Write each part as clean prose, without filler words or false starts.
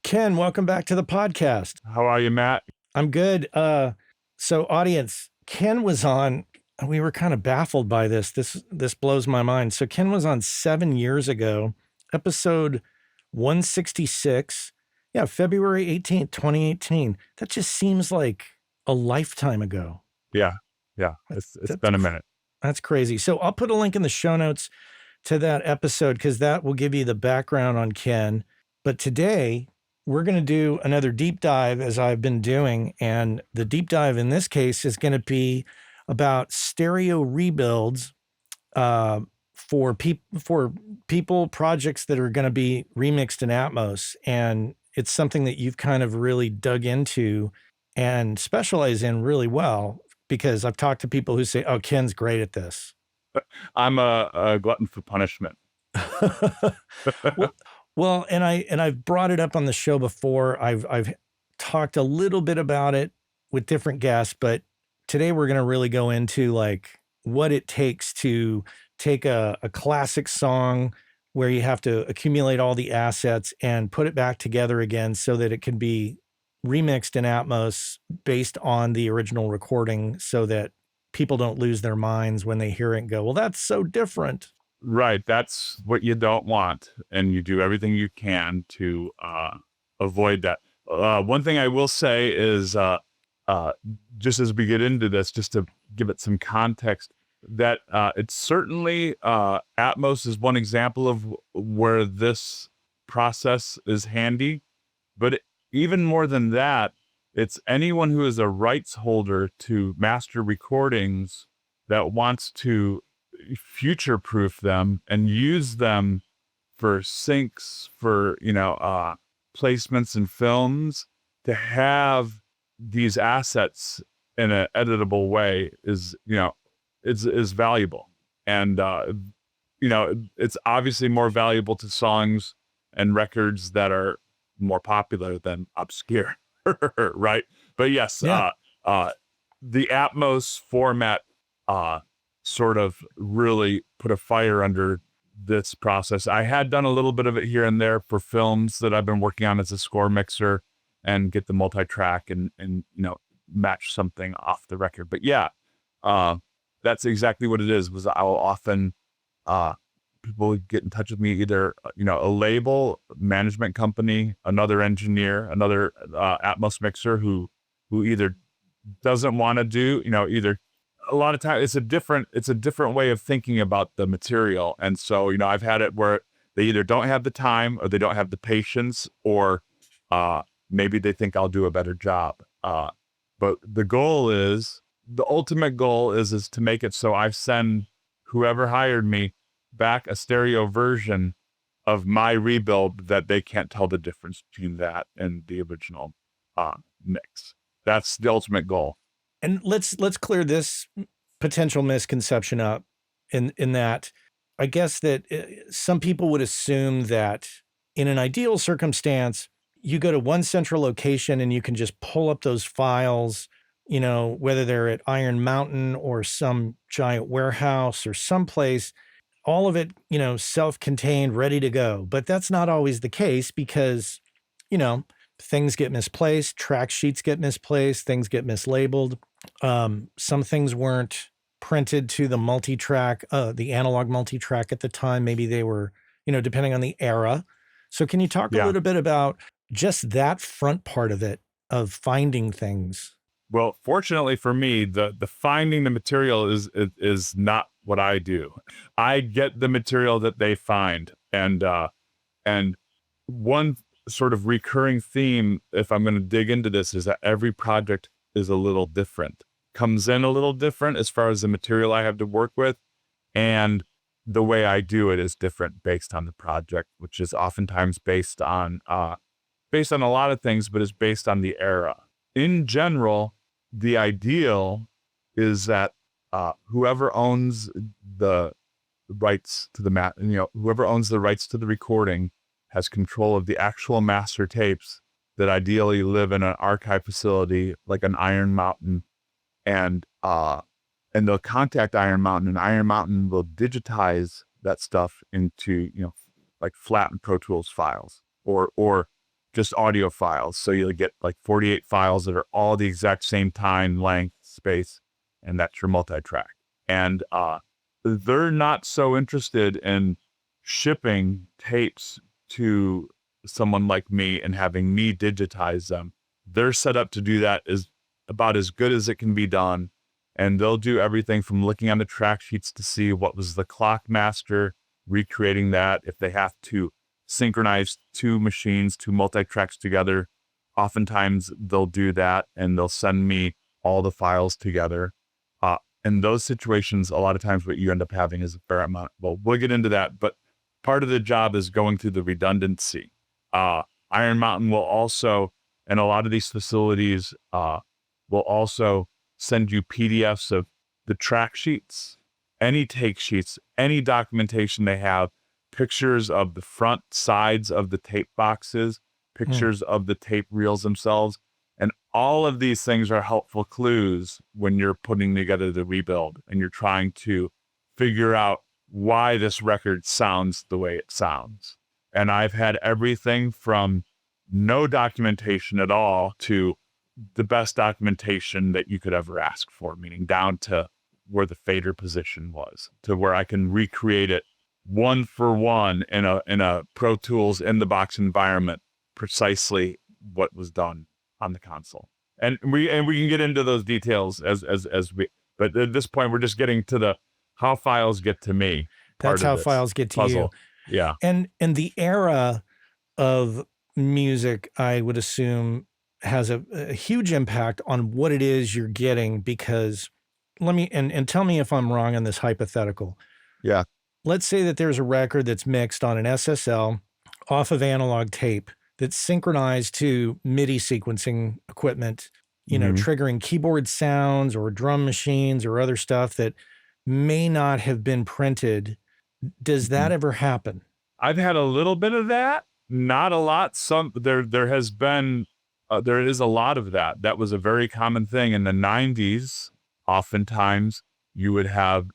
Ken, welcome back to the podcast. How are you, Matt? I'm good. So audience, Ken was on, we were kind of baffled by this. This blows my mind. So Ken was on 7 years ago, episode 166. Yeah, February 18th, 2018. That just seems like a lifetime ago. Yeah. It's been a minute. That's crazy. So I'll put a link in the show notes to that episode because that will give you the background on Ken. But today we're going to do another deep dive as I've been doing. And the deep dive in this case is going to be about stereo rebuilds for people, projects that are going to be remixed in Atmos. And it's something that you've kind of really dug into and specialize in really well, because I've talked to people who say, oh, Ken's great at this. I'm a glutton for punishment. Well, and I've brought it up on the show before. I've talked a little bit about it with different guests, but today we're going to really go into like what it takes to take a classic song where you have to accumulate all the assets and put it back together again so that it can be remixed in Atmos based on the original recording, so that people don't lose their minds when they hear it and go, well, that's so different. Right. That's what you don't want. And you do everything you can to avoid that. One thing I will say is just as we get into this, just to give it some context, that it's certainly Atmos is one example of where this process is handy. But even more than that, it's anyone who is a rights holder to master recordings that wants to future-proof them and use them for syncs, for, placements in films, to have these assets in an editable way is valuable. And, it's obviously more valuable to songs and records that are more popular than obscure, right? But yes, Yeah. The Atmos format sort of really put a fire under this process. I had done a little bit of it here and there for films that I've been working on as a score mixer and get the multi-track and match something off the record. But yeah, that's exactly what it is. Was I'll often people would get in touch with me, either, a label, management company, another engineer, another Atmos mixer who either doesn't want to do, either a lot of times it's a different way of thinking about the material. And so, I've had it where they either don't have the time or they don't have the patience, or maybe they think I'll do a better job. But the ultimate goal is to make it so I send whoever hired me back a stereo version of my rebuild that they can't tell the difference between that and the original mix. That's the ultimate goal. And let's clear this potential misconception up in that I guess that some people would assume that in an ideal circumstance, you go to one central location and you can just pull up those files, whether they're at Iron Mountain or some giant warehouse or someplace, all of it, self-contained, ready to go. But that's not always the case because, things get misplaced, track sheets get misplaced, things get mislabeled. Some things weren't printed to the multi-track, the analog multi-track at the time. Maybe they were, depending on the era. So can you talk a little bit about just that front part of it, of finding things? Well, fortunately for me, the finding the material is not what I do. I get the material that they find. And one sort of recurring theme, if I'm going to dig into this, is that every project is a little different, comes in a little different as far as the material I have to work with. And the way I do it is different based on the project, which is oftentimes based on a lot of things, but is based on the era. In general, the ideal is that whoever owns the rights to the whoever owns the rights to the recording has control of the actual master tapes that ideally live in an archive facility like an Iron Mountain, and they'll contact Iron Mountain, and Iron Mountain will digitize that stuff into like flattened Pro Tools files, or just audio files. So you'll get like 48 files that are all the exact same time, length, space, and that's your multi-track. And they're not so interested in shipping tapes to someone like me and having me digitize them. They're set up to do that is about as good as it can be done. And they'll do everything from looking on the track sheets to see what was the clock master, recreating that. If they have to synchronize two machines, two multi-tracks together, oftentimes they'll do that and they'll send me all the files together. In those situations, a lot of times what you end up having is a fair amount. Well, we'll get into that, but part of the job is going through the redundancy. Iron Mountain will also, and a lot of these facilities will also send you PDFs of the track sheets, any take sheets, any documentation they have, pictures of the front sides of the tape boxes, pictures of the tape reels themselves. And all of these things are helpful clues when you're putting together the rebuild and you're trying to figure out why this record sounds the way it sounds. And I've had everything from no documentation at all to the best documentation that you could ever ask for, meaning down to where the fader position was, to where I can recreate it one for one in a Pro Tools in the box environment, precisely what was done on the console. And we can get into those details as we, but at this point we're just getting to the how files get to me. That's how files get to puzzle. you. Yeah. And the era of music, I would assume, has a huge impact on what it is you're getting, because let me, and tell me if I'm wrong on this hypothetical. Yeah. Let's say that there's a record that's mixed on an SSL off of analog tape that's synchronized to MIDI sequencing equipment, you know, triggering keyboard sounds or drum machines or other stuff that may not have been printed. Does that ever happen? I've had a little bit of that, not a lot. There has been, there is a lot of that. That was a very common thing in the 90s. Oftentimes you would have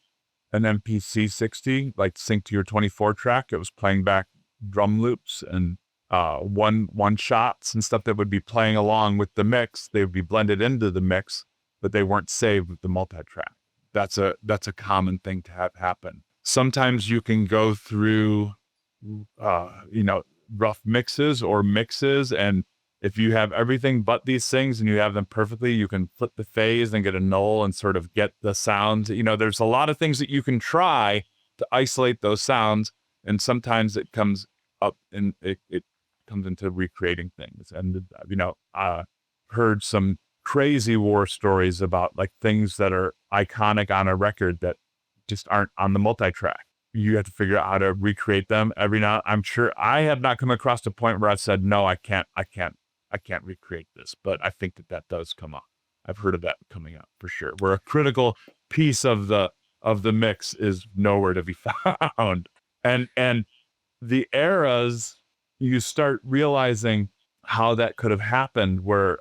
an MPC 60, like synced to your 24 track. It was playing back drum loops and one shots and stuff that would be playing along with the mix. They would be blended into the mix, but they weren't saved with the multi-track. That's a common thing to have happen. Sometimes you can go through, rough mixes or mixes, and if you have everything but these things and you have them perfectly, you can flip the phase and get a null and sort of get the sounds. You know, there's a lot of things that you can try to isolate those sounds, and sometimes it comes up and it comes into recreating things. And heard some crazy war stories about like things that are iconic on a record that just aren't on the multi-track. You have to figure out how to recreate them every now. I'm sure I have not come across a point where I've said, no, I can't recreate this, but I think that does come up. I've heard of that coming up for sure, where a critical piece of the mix is nowhere to be found. And the eras, you start realizing how that could have happened, where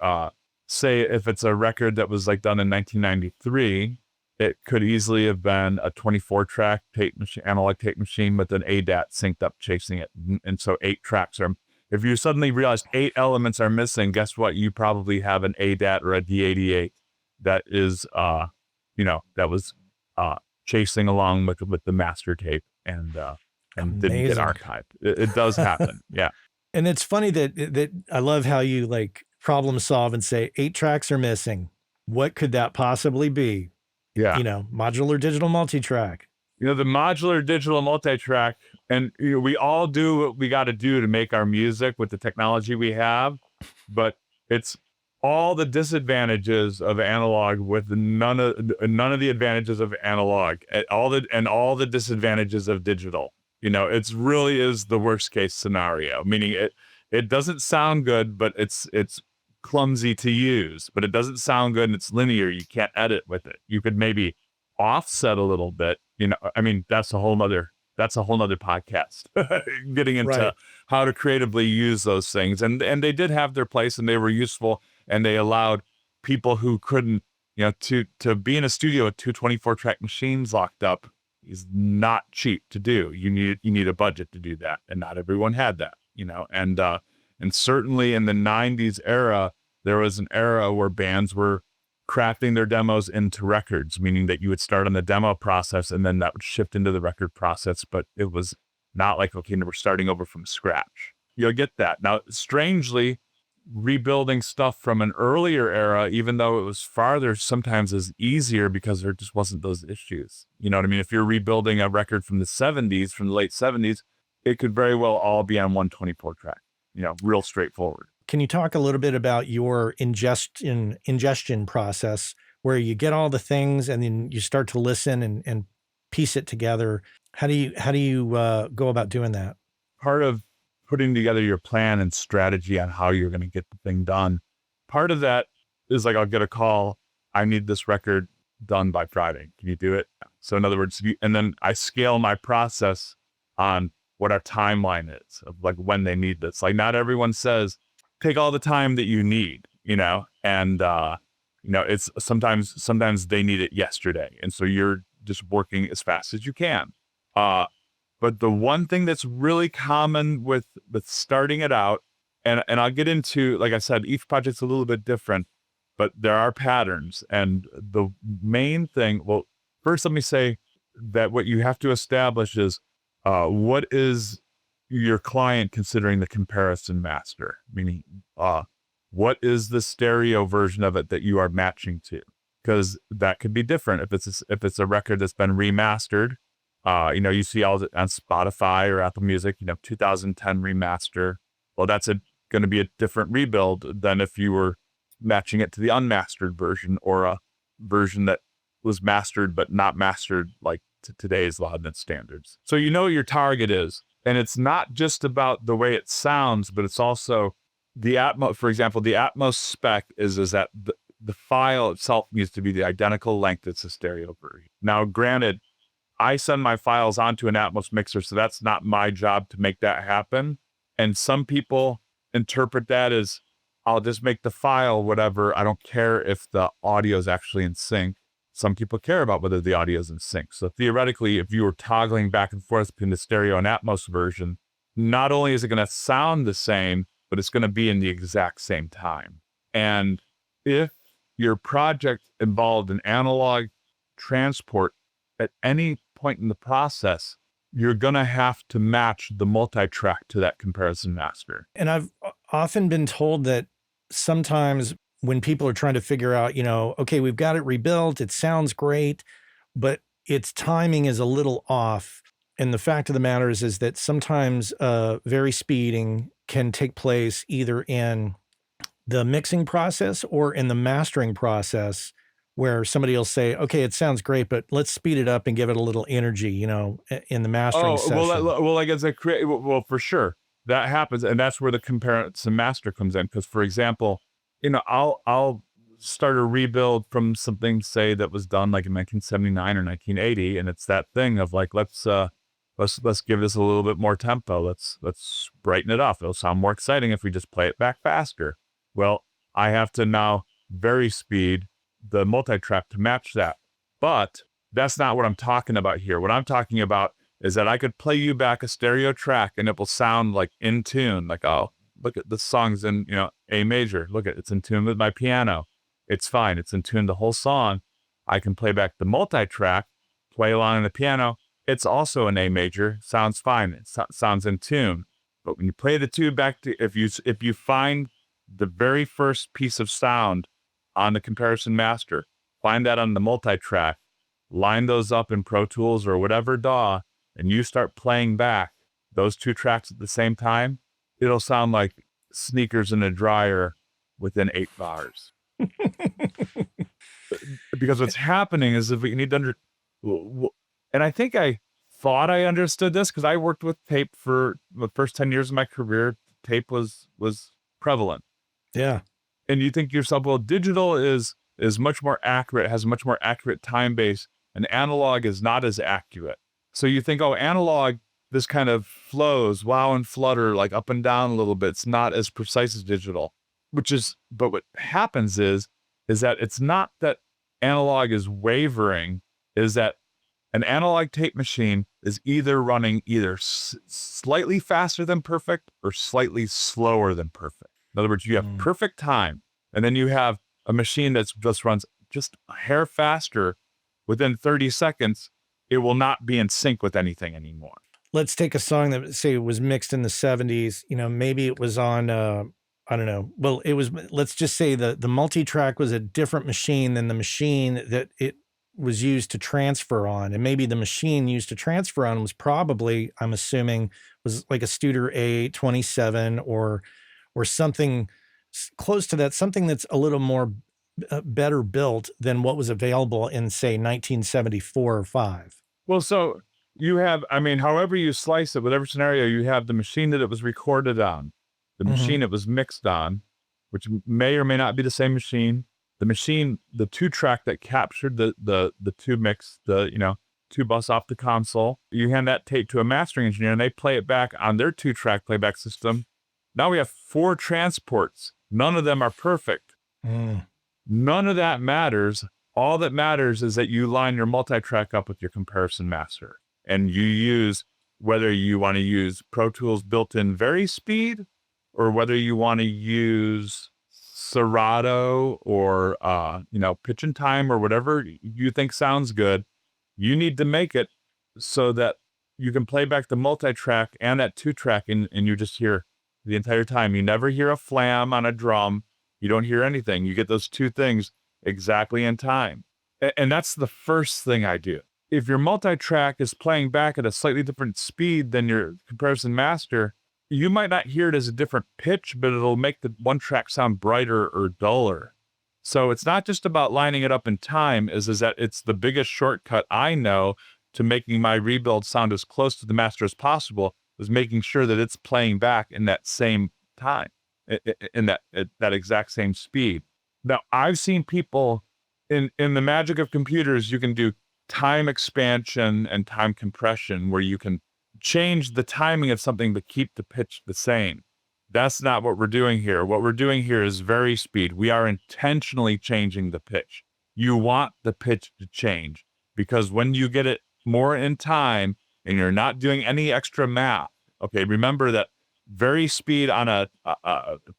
say if it's a record that was like done in 1993, it could easily have been a 24 track tape machine, analog tape machine with an ADAT synced up chasing it. And so 8 tracks are, if you suddenly realize 8 elements are missing, guess what? You probably have an ADAT or a D88 that is, that was chasing along with the master tape and didn't get archived. It does happen. Yeah. And it's funny that I love how you like problem solve and say 8 tracks are missing. What could that possibly be? Yeah. Modular digital multi-track. The modular digital multi-track, and we all do what we got to do to make our music with the technology we have, but it's all the disadvantages of analog with none of the advantages of analog, and all the disadvantages of digital. It's really is the worst case scenario, meaning it doesn't sound good, but it's clumsy to use, but it doesn't sound good and it's linear. You can't edit with it. You could maybe offset a little bit. That's a whole nother podcast getting into how to creatively use those things. And they did have their place and they were useful, and they allowed people who couldn't, to be in a studio with 2 24 track machines locked up is not cheap to do. You need a budget to do that. And not everyone had that, and And certainly in the 90s era, there was an era where bands were crafting their demos into records, meaning that you would start on the demo process and then that would shift into the record process. But it was not like, okay, we're starting over from scratch. You'll get that. Now, strangely, rebuilding stuff from an earlier era, even though it was farther, sometimes is easier because there just wasn't those issues. You know what I mean? If you're rebuilding a record from the 70s, from the late 70s, it could very well all be on 124 track, real straightforward. Can you talk a little bit about your ingestion process where you get all the things and then you start to listen and piece it together? How do you go about doing that? Part of putting together your plan and strategy on how you're going to get the thing done, part of that is like, I'll get a call. I need this record done by Friday. Can you do it? So in other words, and then I scale my process on what our timeline is of like when they need this. Like not everyone says, take all the time that you need, and it's sometimes they need it yesterday. And so you're just working as fast as you can. But the one thing that's really common with starting it out, and I'll get into, like I said, each project's a little bit different, but there are patterns. And the main thing, well, first let me say that what you have to establish is what is your client considering the comparison master, meaning what is the stereo version of it that you are matching to? Because that could be different. If it's a record that's been remastered, you see all on Spotify or Apple Music, 2010 remaster. Well, that's going to be a different rebuild than if you were matching it to the unmastered version or a version that was mastered but not mastered like to today's loudness standards. So what your target is. And it's not just about the way it sounds, but it's also the Atmos. For example, the Atmos spec is that the file itself needs to be the identical length as the stereo version. Now, granted, I send my files onto an Atmos mixer, so that's not my job to make that happen. And some people interpret that as, I'll just make the file whatever. I don't care if the audio is actually in sync. Some people care about whether the audio is in sync. So theoretically, if you were toggling back and forth between the stereo and Atmos version, not only is it going to sound the same, but it's going to be in the exact same time. And if your project involved an analog transport at any point in the process, you're going to have to match the multi-track to that comparison master. And I've often been told that sometimes when people are trying to figure out, okay, we've got it rebuilt, it sounds great, but its timing is a little off. And the fact of the matter is that sometimes very speeding can take place either in the mixing process or in the mastering process, where somebody will say, okay, it sounds great, but let's speed it up and give it a little energy, in the mastering session. Well, I guess well, for sure that happens. And that's where the comparison master comes in. Because for example, I'll start a rebuild from something, say, that was done like in 1979 or 1980. And it's that thing of like, let's give this a little bit more tempo. Let's brighten it up. It'll sound more exciting if we just play it back faster. Well, I have to now vary speed the multi-track to match that. But that's not what I'm talking about here. What I'm talking about is that I could play you back a stereo track and it will sound like in tune, like, oh, look at the song's in, A major. Look at it's in tune with my piano. It's fine. It's in tune the whole song. I can play back the multi-track, play along on the piano. It's also an A major. Sounds fine. It sounds in tune. But when you play the two back to, if you find the very first piece of sound on the comparison master, find that on the multi-track, line those up in Pro Tools or whatever DAW, and you start playing back those two tracks at the same time, it'll sound like sneakers in a dryer within 8 bars. Because what's happening is, if we need to and I think I thought I understood this because I worked with tape for the first 10 years of my career. Tape was prevalent. Yeah. And you think to yourself, well, digital is much more accurate, has a much more accurate time base, and analog is not as accurate. So you think, oh, analog, this kind of flows, wow and flutter, like up and down a little bit. It's not as precise as digital, but what happens is that it's not that analog is wavering, is that An analog tape machine is either running either slightly faster than perfect or slightly slower than perfect. In other words, you have perfect time, and then you have a machine that just runs just a hair faster. Within 30 seconds, it will not be in sync with anything anymore. Let's take a song that, say, was mixed in the 70s. You know, maybe it was on, I don't know. Well, it was, let's just say the multi-track was a different machine than the machine that it was used to transfer on. And maybe the machine used to transfer on was probably, I'm assuming, was like a Studer A27 or something close to that, something that's a little more better built than what was available in, say, 1974 or 5. Well, so you have, I mean, however you slice it, whatever scenario, you have the machine that it was recorded on, the machine it was mixed on, which may or may not be the same machine, the machine, the 2-track that captured the 2 mix, the, 2 bus off the console. You hand that tape to a mastering engineer and they play it back on their 2-track playback system. Now we have 4 transports. None of them are perfect. None of that matters. All that matters is that you line your multi-track up with your comparison master. And you use, whether you want to use Pro Tools built-in Vari-Speed, or whether you want to use Serato or, Pitch and Time or whatever you think sounds good, you need to make it so that you can play back the multi-track and that 2-track and you just hear the entire time. You never hear a flam on a drum. You don't hear anything. You get those 2 things exactly in time. And that's the first thing I do. If your multi-track is playing back at a slightly different speed than your comparison master, you might not hear it as a different pitch, but it'll make the one track sound brighter or duller. So it's not just about lining it up in time, is that it's the biggest shortcut I know to making my rebuild sound as close to the master as possible, is making sure that it's playing back in that same time, in that exact same speed. Now, I've seen people in the magic of computers, you can do time expansion and time compression where you can change the timing of something but keep the pitch the same. That's not what we're doing here. What we're doing here is Vari-Speed. We are intentionally changing the pitch. You want the pitch to change because when you get it more in time and you're not doing any extra math, okay, remember that Vari-Speed on a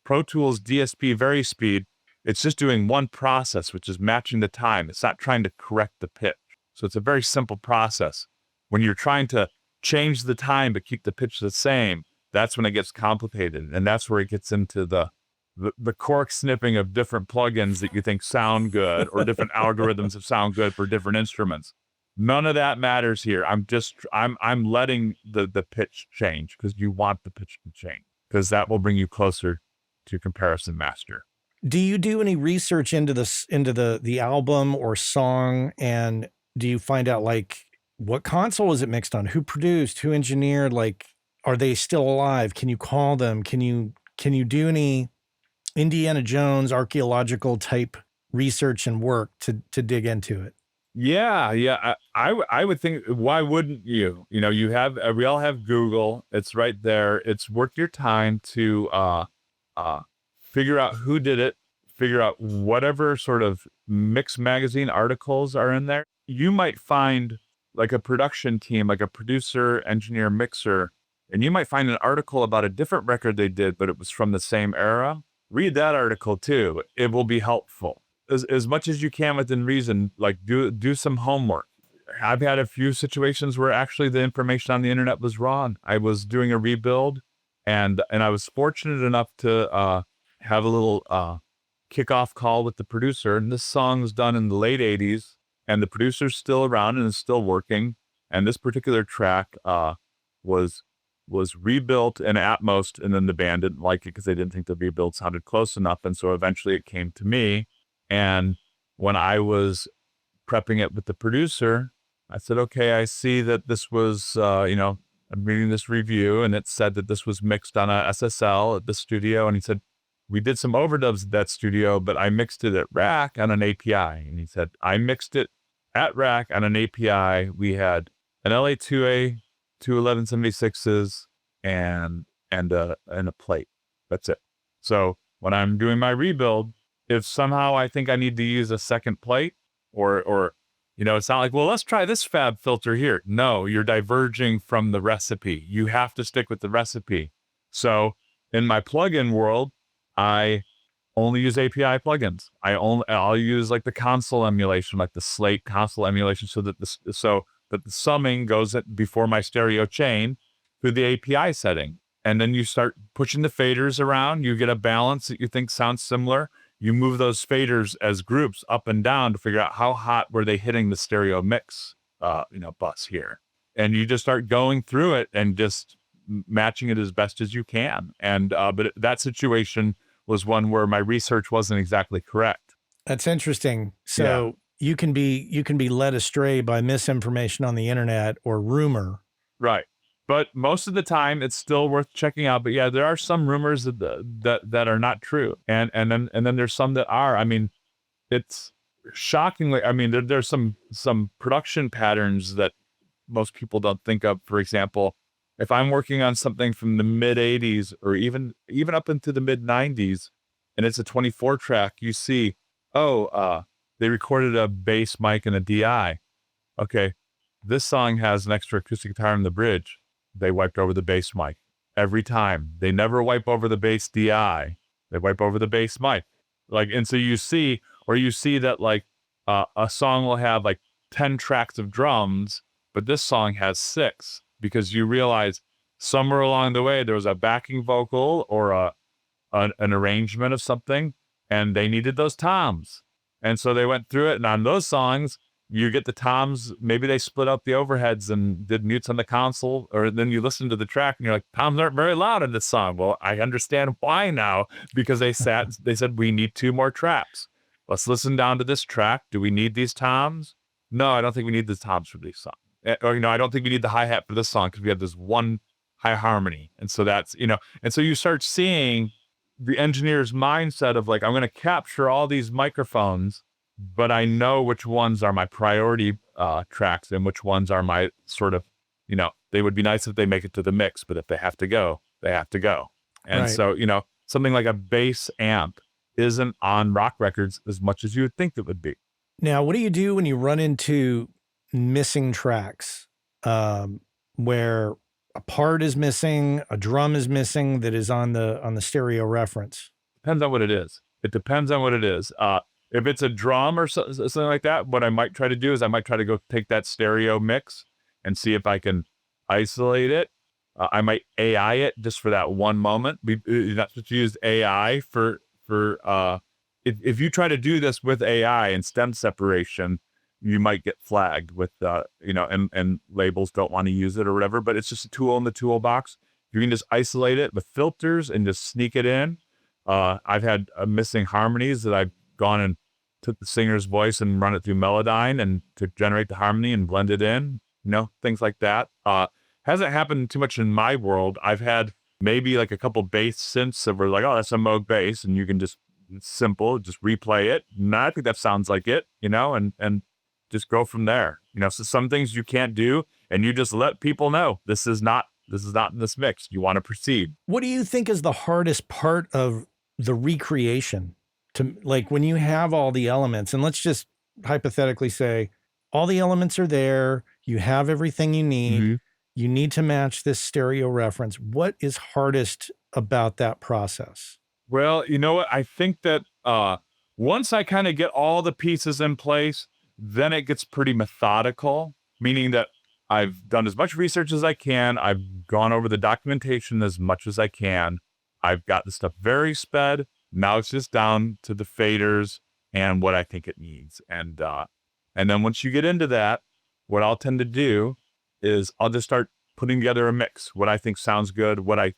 Pro Tools DSP Vari-Speed, it's just doing one process, which is matching the time. It's not trying to correct the pitch. So it's a very simple process. When you're trying to change the time but keep the pitch the same, that's when it gets complicated. And that's where it gets into the cork snipping of different plugins that you think sound good or different algorithms that sound good for different instruments. None of that matters here. I'm letting the pitch change because you want the pitch to change because that will bring you closer to comparison master. Do you do any research into the album or song, and do you find out like what console is it mixed on? Who produced? Who engineered? Like, are they still alive? Can you call them? Can you do any Indiana Jones archaeological type research and work to dig into it? Yeah. I would think, why wouldn't you? You have, we all have Google. It's right there. It's worth your time to figure out who did it, figure out whatever sort of mix magazine articles are in there. You might find like a production team, like a producer, engineer, mixer, and you might find an article about a different record they did, but it was from the same era. Read that article too. It will be helpful. As much as you can within reason, like do some homework. I've had a few situations where actually the information on the internet was wrong. I was doing a rebuild and I was fortunate enough to have a little kickoff call with the producer. And this song was done in the late 80s and the producer's still around and is still working. And this particular track was rebuilt in Atmos, and then the band didn't like it because they didn't think the rebuild sounded close enough. And so eventually it came to me. And when I was prepping it with the producer, I said, okay, I see that this was, I'm reading this review and it said that this was mixed on a SSL at the studio. And he said, we did some overdubs at that studio, but I mixed it at Rack on an API. And he said, I mixed it at Rack on an API. We had an LA2A, two 1176s, and a plate. That's it. So when I'm doing my rebuild, if somehow I think I need to use a second plate or It's not like, well, let's try this fab filter here. No, you're diverging from the recipe. You have to stick with the recipe. So in my plugin world, I only use API plugins. I'll use like the console emulation, like the Slate console emulation, so that the summing goes before my stereo chain through the API setting. And then you start pushing the faders around. You get a balance that you think sounds similar. You move those faders as groups up and down to figure out how hot were they hitting the stereo mix, bus here. And you just start going through it and just matching it as best as you can. And but that situation was one where my research wasn't exactly correct. That's interesting. So you can be led astray by misinformation on the internet or rumor. Right. But most of the time it's still worth checking out. But yeah, there are some rumors that are not true. And then there's some that are. I mean, it's shockingly, I mean, there's some production patterns that most people don't think of. For example, if I'm working on something from the mid 80s or even up into the mid 90s, and it's a 24 track, you see, they recorded a bass mic and a DI. Okay, this song has an extra acoustic guitar in the bridge. They wiped over the bass mic every time. They never wipe over the bass DI. They wipe over the bass mic. And so you see that like a song will have like 10 tracks of drums, but this song has 6, because you realize somewhere along the way there was a backing vocal or an arrangement of something, and they needed those toms. And so they went through it, and on those songs, you get the toms. Maybe they split up the overheads and did mutes on the console, or then you listen to the track and you're like, toms aren't very loud in this song. Well, I understand why now, because they said, we need 2 more tracks. Let's listen down to this track. Do we need these toms? No, I don't think we need the toms for these songs. Or, I don't think we need the hi-hat for this song because we have this one high harmony. And so that's, and so you start seeing the engineer's mindset of like, I'm going to capture all these microphones, but I know which ones are my priority tracks and which ones are my sort of, they would be nice if they make it to the mix, but if they have to go, they have to go. And so, something like a bass amp isn't on rock records as much as you would think it would be. Now, what do you do when you run into missing tracks, where a part is missing, a drum is missing that is on the stereo reference? Depends on what it is. It depends on what it is. If it's a drum or something like that, what I might try to do is I might try to go take that stereo mix and see if I can isolate it. I might AI it just for that one moment. You're not supposed to use AI for if you try to do this with AI and stem separation, you might get flagged with, and labels don't want to use it or whatever, but it's just a tool in the toolbox. You can just isolate it with filters and just sneak it in. I've had missing harmonies that I've gone and took the singer's voice and run it through Melodyne and to generate the harmony and blend it in, things like that. Hasn't happened too much in my world. I've had maybe like a couple bass synths that were like, oh, that's a Moog bass, and you can just, it's simple, just replay it. And I think that sounds like it, and just go from there. So some things you can't do, and you just let people know this is not in this mix. You want to proceed. What do you think is the hardest part of the recreation? To like when you have all the elements, and let's just hypothetically say all the elements are there, you have everything you need. Mm-hmm. You need to match this stereo reference. What is hardest about that process? Well, you know what? I think that once I kind of get all the pieces in place, then it gets pretty methodical, meaning that I've done as much research as I can. I've gone over the documentation as much as I can. I've got the stuff very sped. Now it's just down to the faders and what I think it needs. And then once you get into that, what I'll tend to do is I'll just start putting together a mix, what I think sounds good, what I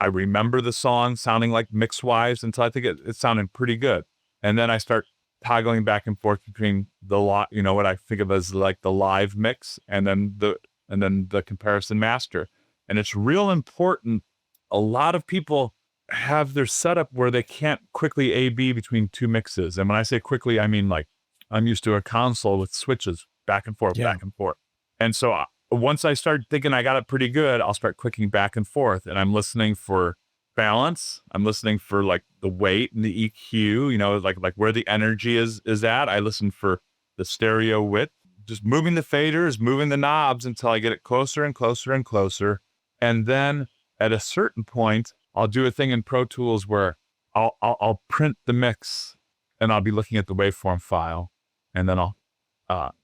remember the song sounding like mix-wise until I think it's sounding pretty good. And then I start toggling back and forth between what I think of as like the live mix and then the comparison master. And it's real important. A lot of people have their setup where they can't quickly A/B between 2 mixes. And when I say quickly, I mean like I'm used to a console with switches back and forth, back and forth. And so once I start thinking I got it pretty good, I'll start clicking back and forth, and I'm listening for balance. I'm listening for like the weight and the EQ, like where the energy is at. I listen for the stereo width. just moving the faders, moving the knobs until I get it closer and closer and closer. And then at a certain point, I'll do a thing in Pro Tools where I'll print the mix, and I'll be looking at the waveform file, and then I'll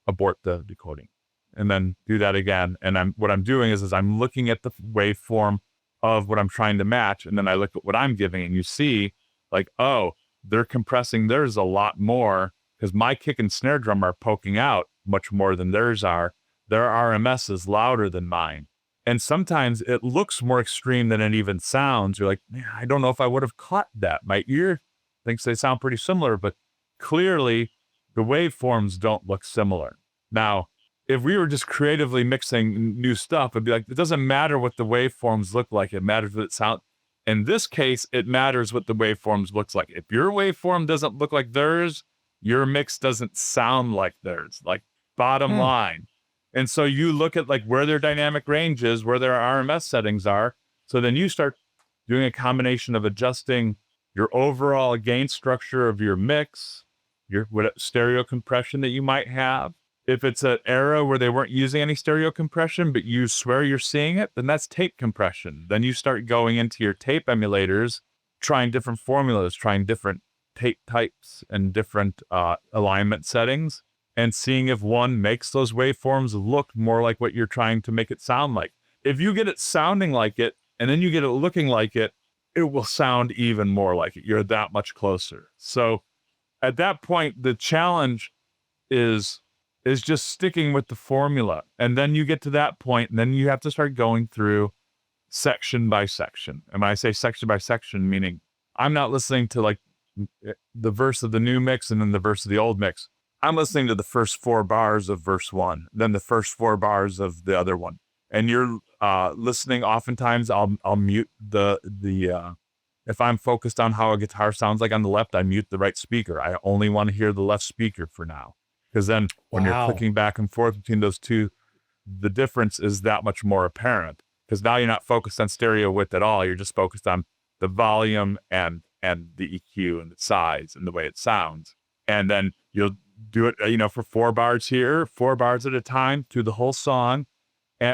abort the decoding, and then do that again. And what I'm doing is I'm looking at the waveform of what I'm trying to match, and then I look at what I'm giving, and you see, like, oh, they're compressing theirs a lot more because my kick and snare drum are poking out much more than theirs are. Their RMS is louder than mine. And sometimes it looks more extreme than it even sounds. You're like, man, I don't know if I would have caught that. My ear thinks they sound pretty similar, but clearly the waveforms don't look similar. Now, if we were just creatively mixing new stuff, it'd be like, it doesn't matter what the waveforms look like. It matters what it sounds. In this case, it matters what the waveforms looks like. If your waveform doesn't look like theirs, your mix doesn't sound like theirs, like bottom line. And so you look at like where their dynamic range is, where their RMS settings are. So then you start doing a combination of adjusting your overall gain structure of your mix, your what stereo compression that you might have. If it's an era where they weren't using any stereo compression, but you swear you're seeing it, then that's tape compression. Then you start going into your tape emulators, trying different formulas, trying different tape types and different alignment settings, and seeing if one makes those waveforms look more like what you're trying to make it sound like. If you get it sounding like it, and then you get it looking like it, it will sound even more like it. You're that much closer. So at that point, the challenge is just sticking with the formula. And then you get to that point, and then you have to start going through section by section. And when I say section by section, meaning I'm not listening to like the verse of the new mix and then the verse of the old mix. I'm listening to the first 4 bars of verse 1, then the first 4 bars of the other one. And you're listening. Oftentimes I'll mute the if I'm focused on how a guitar sounds like on the left, I mute the right speaker. I only want to hear the left speaker for now. Because then when you're clicking back and forth between those two, the difference is that much more apparent. Because now you're not focused on stereo width at all. You're just focused on the volume and the EQ and the size and the way it sounds. And then you'll do it, for 4 bars here, 4 bars at a time through the whole song.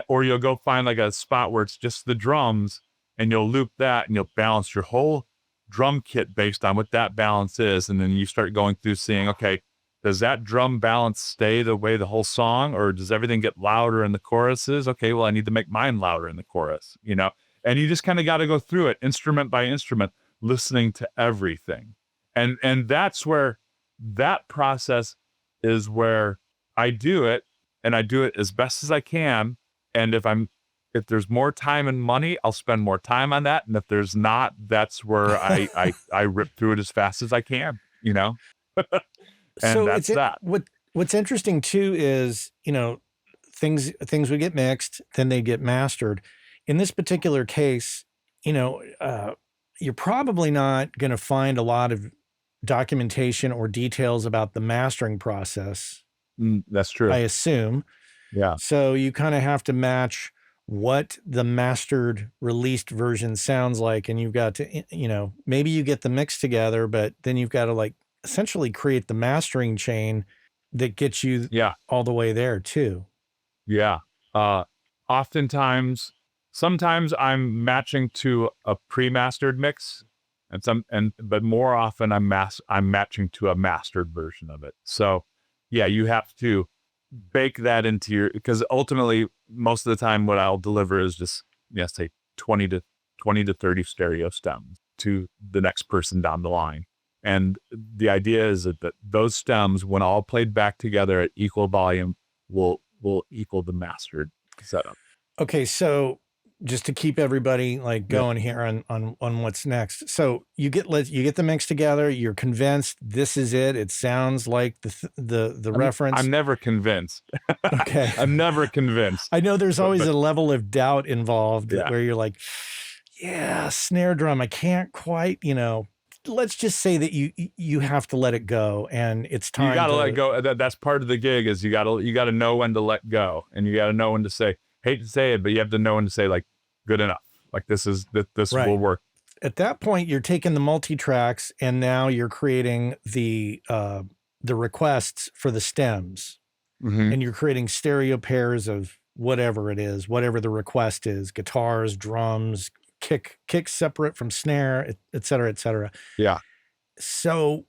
Or you'll go find like a spot where it's just the drums, and you'll loop that, and you'll balance your whole drum kit based on what that balance is. And then you start going through seeing, okay, does that drum balance stay the way the whole song, or does everything get louder in the choruses? Okay, well, I need to make mine louder in the chorus, and you just kind of got to go through it instrument by instrument, listening to everything. And that's where that process is where I do it, and I do it as best as I can. And if there's more time and money, I'll spend more time on that. And if there's not, that's where I rip through it as fast as I can, And so that's that. What's interesting too is, things would get mixed, then they get mastered. In this particular case, you're probably not going to find a lot of documentation or details about the mastering process. That's true. I assume. Yeah. So you kind of have to match what the mastered released version sounds like. And you've got to, maybe you get the mix together, but then you've got to like essentially create the mastering chain that gets you all the way there too. Yeah. Sometimes I'm matching to a pre-mastered mix, but more often I'm matching to a mastered version of it. So yeah, you have to bake that into because ultimately most of the time what I'll deliver is just, say 20 to 30 stereo stems to the next person down the line. And the idea is that those stems, when all played back together at equal volume, will equal the mastered setup. Okay, so just to keep everybody like going here on what's next. So you get the mix together. You're convinced this is it. It sounds like the reference. I'm never convinced. Okay, I'm never convinced. I know there's always a level of doubt involved where you're like, snare drum. I can't quite, Let's just say that you have to let it go, and it's time. You got to let go. That's part of the gig. Is you got to know when to let go, and you got to know when to say. Hate to say it, but you have to know when to say like, good enough. Like this will work. At that point, you're taking the multi-tracks, and now you're creating the requests for the stems. Mhm. and you're creating stereo pairs of whatever it is, whatever the request is, guitars, drums, kick separate from snare, et cetera, et cetera. Yeah. So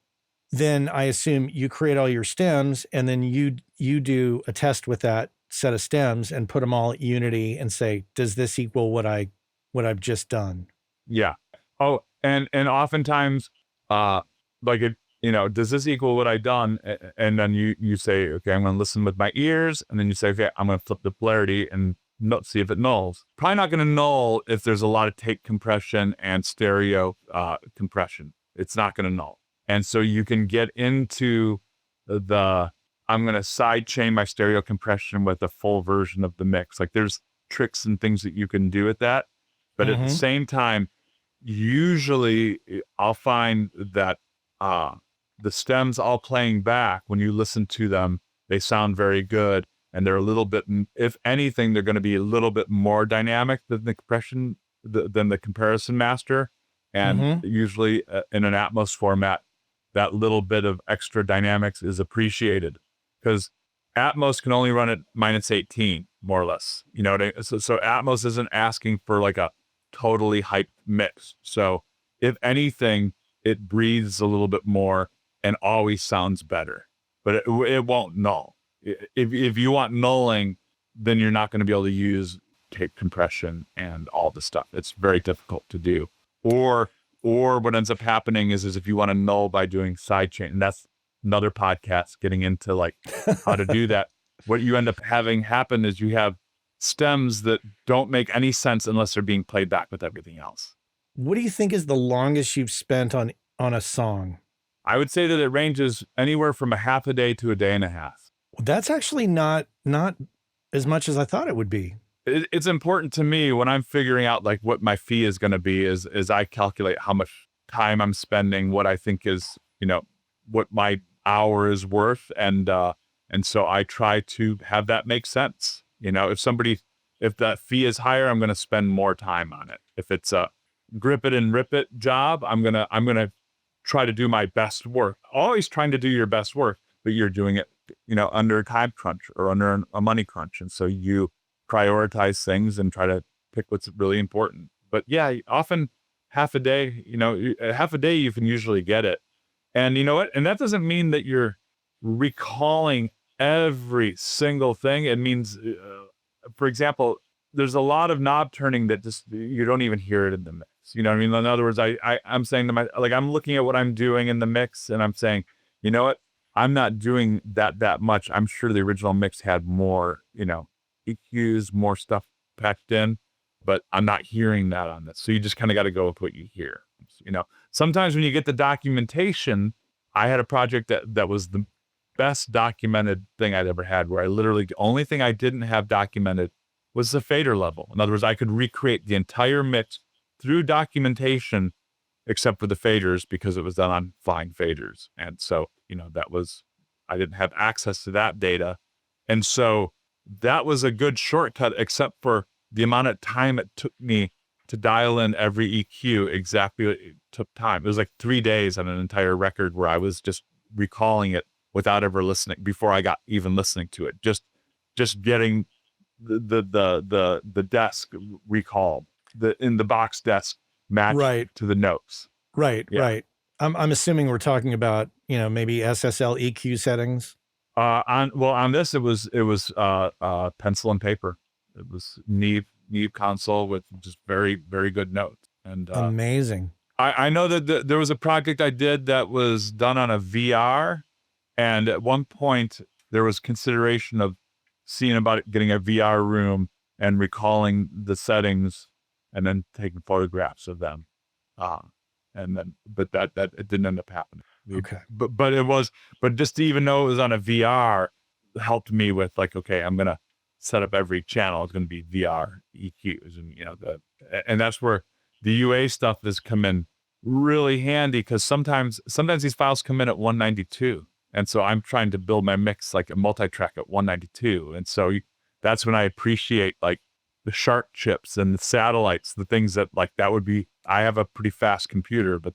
then I assume you create all your stems, and then you do a test with that set of stems and put them all at unity and say, does this equal what I've just done? Yeah. Oh, and oftentimes, like it, does this equal what I done? And then you say, okay, I'm going to listen with my ears, and then you say, okay, I'm going to flip the polarity and see if it nulls. Probably not going to null if there's a lot of tape compression and stereo compression. It's not going to null, and so you can get into the I'm going to side chain my stereo compression with a full version of the mix. Like there's tricks and things that you can do with that. But at the Mhm. same time, usually I'll find that the stems all playing back, when you listen to them, they sound very good. And they're a little bit, if anything, they're going to be a little bit more dynamic than the compression, than the comparison master. And Mhm. usually in an Atmos format, that little bit of extra dynamics is appreciated, because Atmos can only run at -18, more or less. You know what I mean? So Atmos isn't asking for like a totally hyped mix. So if anything, it breathes a little bit more and always sounds better, but it won't null. If you want nulling, then you're not going to be able to use tape compression and all the stuff. It's very difficult to do. Or what ends up happening is if you want to null by doing sidechain, and that's another podcast getting into like how to do that. What you end up having happen is you have stems that don't make any sense unless they're being played back with everything else. What do you think is the longest you've spent on a song? I would say that it ranges anywhere from a half a day to a day and a half. That's actually not as much as I thought it would be. It's important to me when I'm figuring out like what my fee is going to be is I calculate how much time I'm spending, what I think is, what my hour is worth. And so I try to have that make sense. If that fee is higher, I'm going to spend more time on it. If it's a grip it and rip it job, I'm going to try to do my best work, always trying to do your best work, but you're doing it, under a time crunch or under a money crunch. And so you prioritize things and try to pick what's really important. But yeah, often half a day, half a day, you can usually get it. And you know what? And that doesn't mean that you're recalling every single thing. It means, for example, there's a lot of knob turning that just, you don't even hear it in the mix. You know what I mean? In other words, I'm saying to I'm looking at what I'm doing in the mix and I'm saying, you know what? I'm not doing that much. I'm sure the original mix had more, EQs, more stuff packed in, but I'm not hearing that on this. So you just kind of got to go with what you hear. Sometimes when you get the documentation, I had a project that was the best documented thing I'd ever had, where I literally, the only thing I didn't have documented was the fader level. In other words, I could recreate the entire mix through documentation, except for the faders, because it was done on flying faders. And so, I didn't have access to that data. And so that was a good shortcut, except for the amount of time it took me to dial in every EQ. Exactly what it took time. It was like 3 days on an entire record where I was just recalling it without ever listening, before I got even listening to it. Just getting the desk recalled, in the box desk matched Right. to the notes. Right. Yeah. Right. I'm assuming we're talking about, maybe SSL EQ settings. On this, it was pencil and paper. It was Neve console with just very, very good notes. And Amazing. I know that there was a project I did that was done on a VR, and at one point there was consideration of seeing about it, getting a VR room and recalling the settings and then taking photographs of them. But that it didn't end up happening. Okay. But just to even know it was on a VR helped me with like, okay, I'm going to set up every channel. It's going to be VR EQs, and, and that's where the UA stuff has come in really handy, because sometimes these files come in at 192. And so I'm trying to build my mix like a multi-track at 192. And so that's when I appreciate like the shark chips and the satellites, the things that like that would be, I have a pretty fast computer, but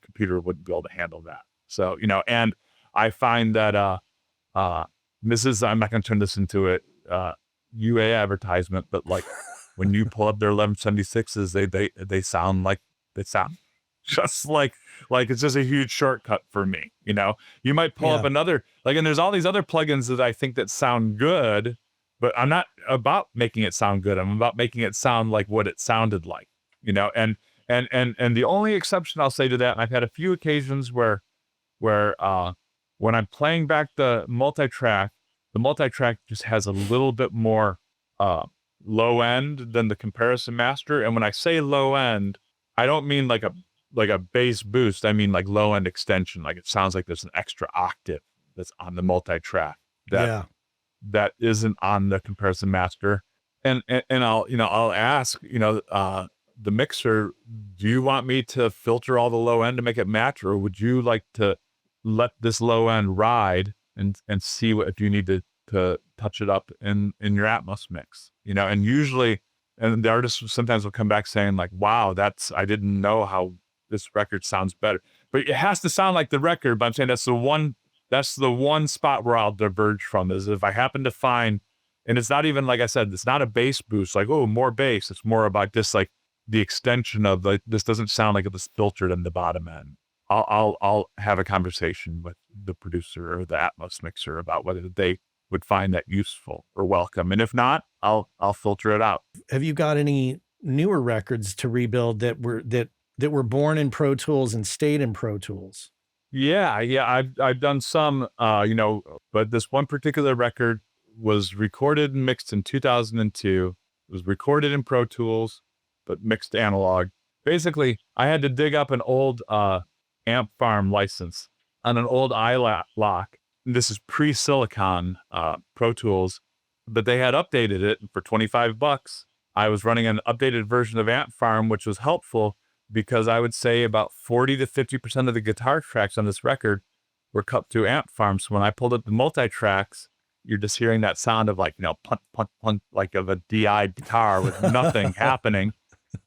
computer wouldn't be able to handle that. So, and I find that this is, I'm not going to turn this into a UA advertisement, but like when you pull up their 1176s, they sound like, they sound just like it's just a huge shortcut for me. You know, you might pull up Yeah. another, like, and there's all these other plugins that I think that sound good, but I'm not about making it sound good. I'm about making it sound like what it sounded like, you know, and the only exception I'll say to that, and I've had a few occasions where when I'm playing back the multi-track just has a little bit more low end than the comparison master. And when I say low end, I don't mean like a bass boost. I mean like low end extension. Like it sounds like there's an extra octave that's on the multi-track Yeah. that isn't on the comparison master. And I'll ask, the mixer, do you want me to filter all the low end to make it match, or would you like to let this low end ride and see what, if you need to touch it up in your Atmos mix, and usually, and the artist sometimes will come back saying like, wow, I didn't know how this record sounds better, but it has to sound like the record. But I'm saying that's the one spot where I'll diverge from, is if I happen to find, and it's not even, like I said, it's not a bass boost, like, oh, more bass. It's more about just like the extension of like, this doesn't sound like it was filtered in the bottom end. I'll have a conversation with the producer or the Atmos mixer about whether they would find that useful or welcome. And if not, I'll filter it out. Have you got any newer records to rebuild that were born in Pro Tools and stayed in Pro Tools? Yeah. I've done some, but this one particular record was recorded and mixed in 2002. It was recorded in Pro Tools, but mixed analog. Basically, I had to dig up an old amp farm license on an old iLock. This is pre-Silicon Pro Tools, but they had updated it for $25. I was running an updated version of Amp Farm, which was helpful because I would say about 40 to 50% of the guitar tracks on this record were cut through Amp Farm. So when I pulled up the multi-tracks, you're just hearing that sound of like, punt, punt, punt, like of a DI guitar with nothing happening.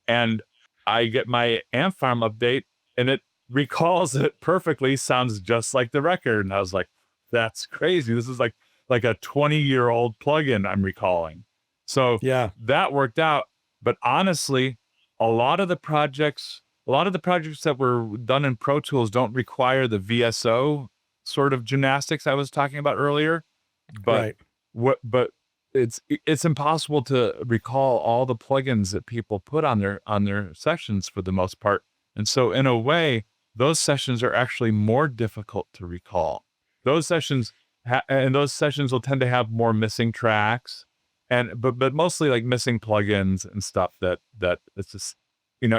And I get my Amp Farm update and it recalls it perfectly, sounds just like the record. And I was like, that's crazy. This is like a 20-year-old plugin I'm recalling. So Yeah. that worked out. But honestly, a lot of the projects that were done in Pro Tools don't require the VSO sort of gymnastics I was talking about earlier. But Right. but it's impossible to recall all the plugins that people put on their sessions for the most part. And so in a way, those sessions are actually more difficult to recall. Those sessions will tend to have more missing tracks, but mostly like missing plugins and stuff that it's just,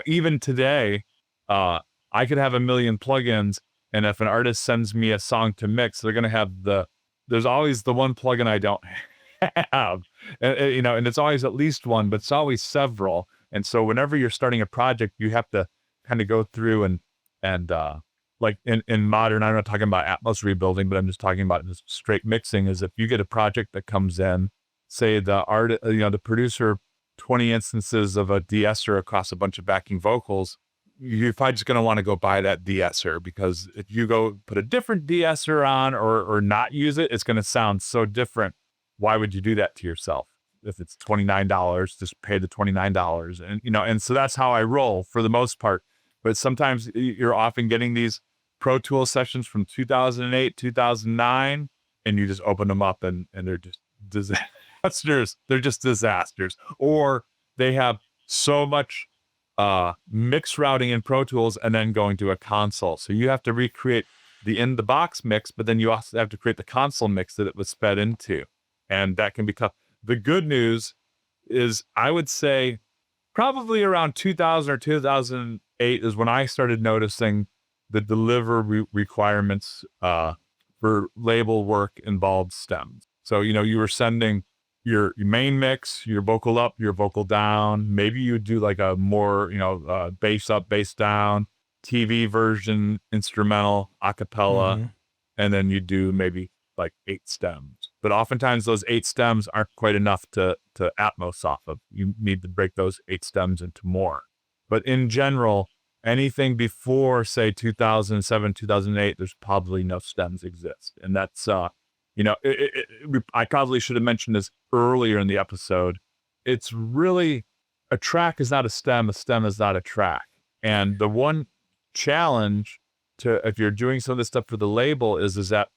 even today, I could have a million plugins, and if an artist sends me a song to mix, they're going to have there's always the one plugin I don't have, and it's always at least one, but it's always several. And so whenever you're starting a project, you have to kind of go through and like in modern, I'm not talking about Atmos rebuilding, but I'm just talking about just straight mixing, is if you get a project that comes in, say the producer, 20 instances of a de-esser across a bunch of backing vocals, you're probably just going to want to go buy that de-esser, because if you go put a different de-esser on or not use it, it's going to sound so different. Why would you do that to yourself? If it's $29, just pay the $29. And so that's how I roll for the most part. But sometimes you're often getting these Pro Tools sessions from 2008, 2009, and you just open them up and they're just disasters. They're just disasters. Or they have so much mix routing in Pro Tools and then going to a console. So you have to recreate the in the box mix, but then you also have to create the console mix that it was fed into. And that can be tough. The good news is, I would say probably around 2000 or 2008 is when I started noticing the delivery requirements for label work involved stems. So, you were sending your main mix, your vocal up, your vocal down. Maybe you do like a more, bass up, bass down, TV version, instrumental, a cappella, Mm-hmm. and then you do maybe like 8 stems. But oftentimes those 8 stems aren't quite enough to Atmos off of. You need to break those 8 stems into more. But in general, anything before, say, 2007, 2008, there's probably no stems exist. And that's I probably should have mentioned this earlier in the episode. It's really, a track is not a stem is not a track. And the one challenge if you're doing some of this stuff for the label is that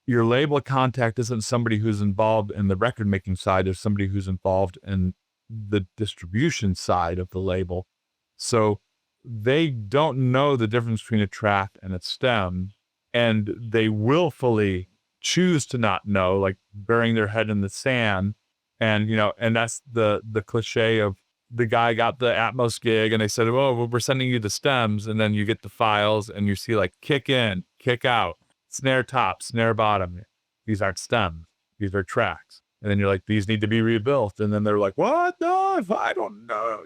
your label contact isn't somebody who's involved in the record making side, there's somebody who's involved in the distribution side of the label. So they don't know the difference between a track and a stem, and they willfully choose to not know, like burying their head in the sand. And, and that's the cliche of the guy got the Atmos gig and they said, oh, well, we're sending you the stems. And then you get the files and you see like kick in, kick out, snare top, snare bottom. These aren't stems. These are tracks. And then you're like, these need to be rebuilt. And then they're like, what? No, if I don't know,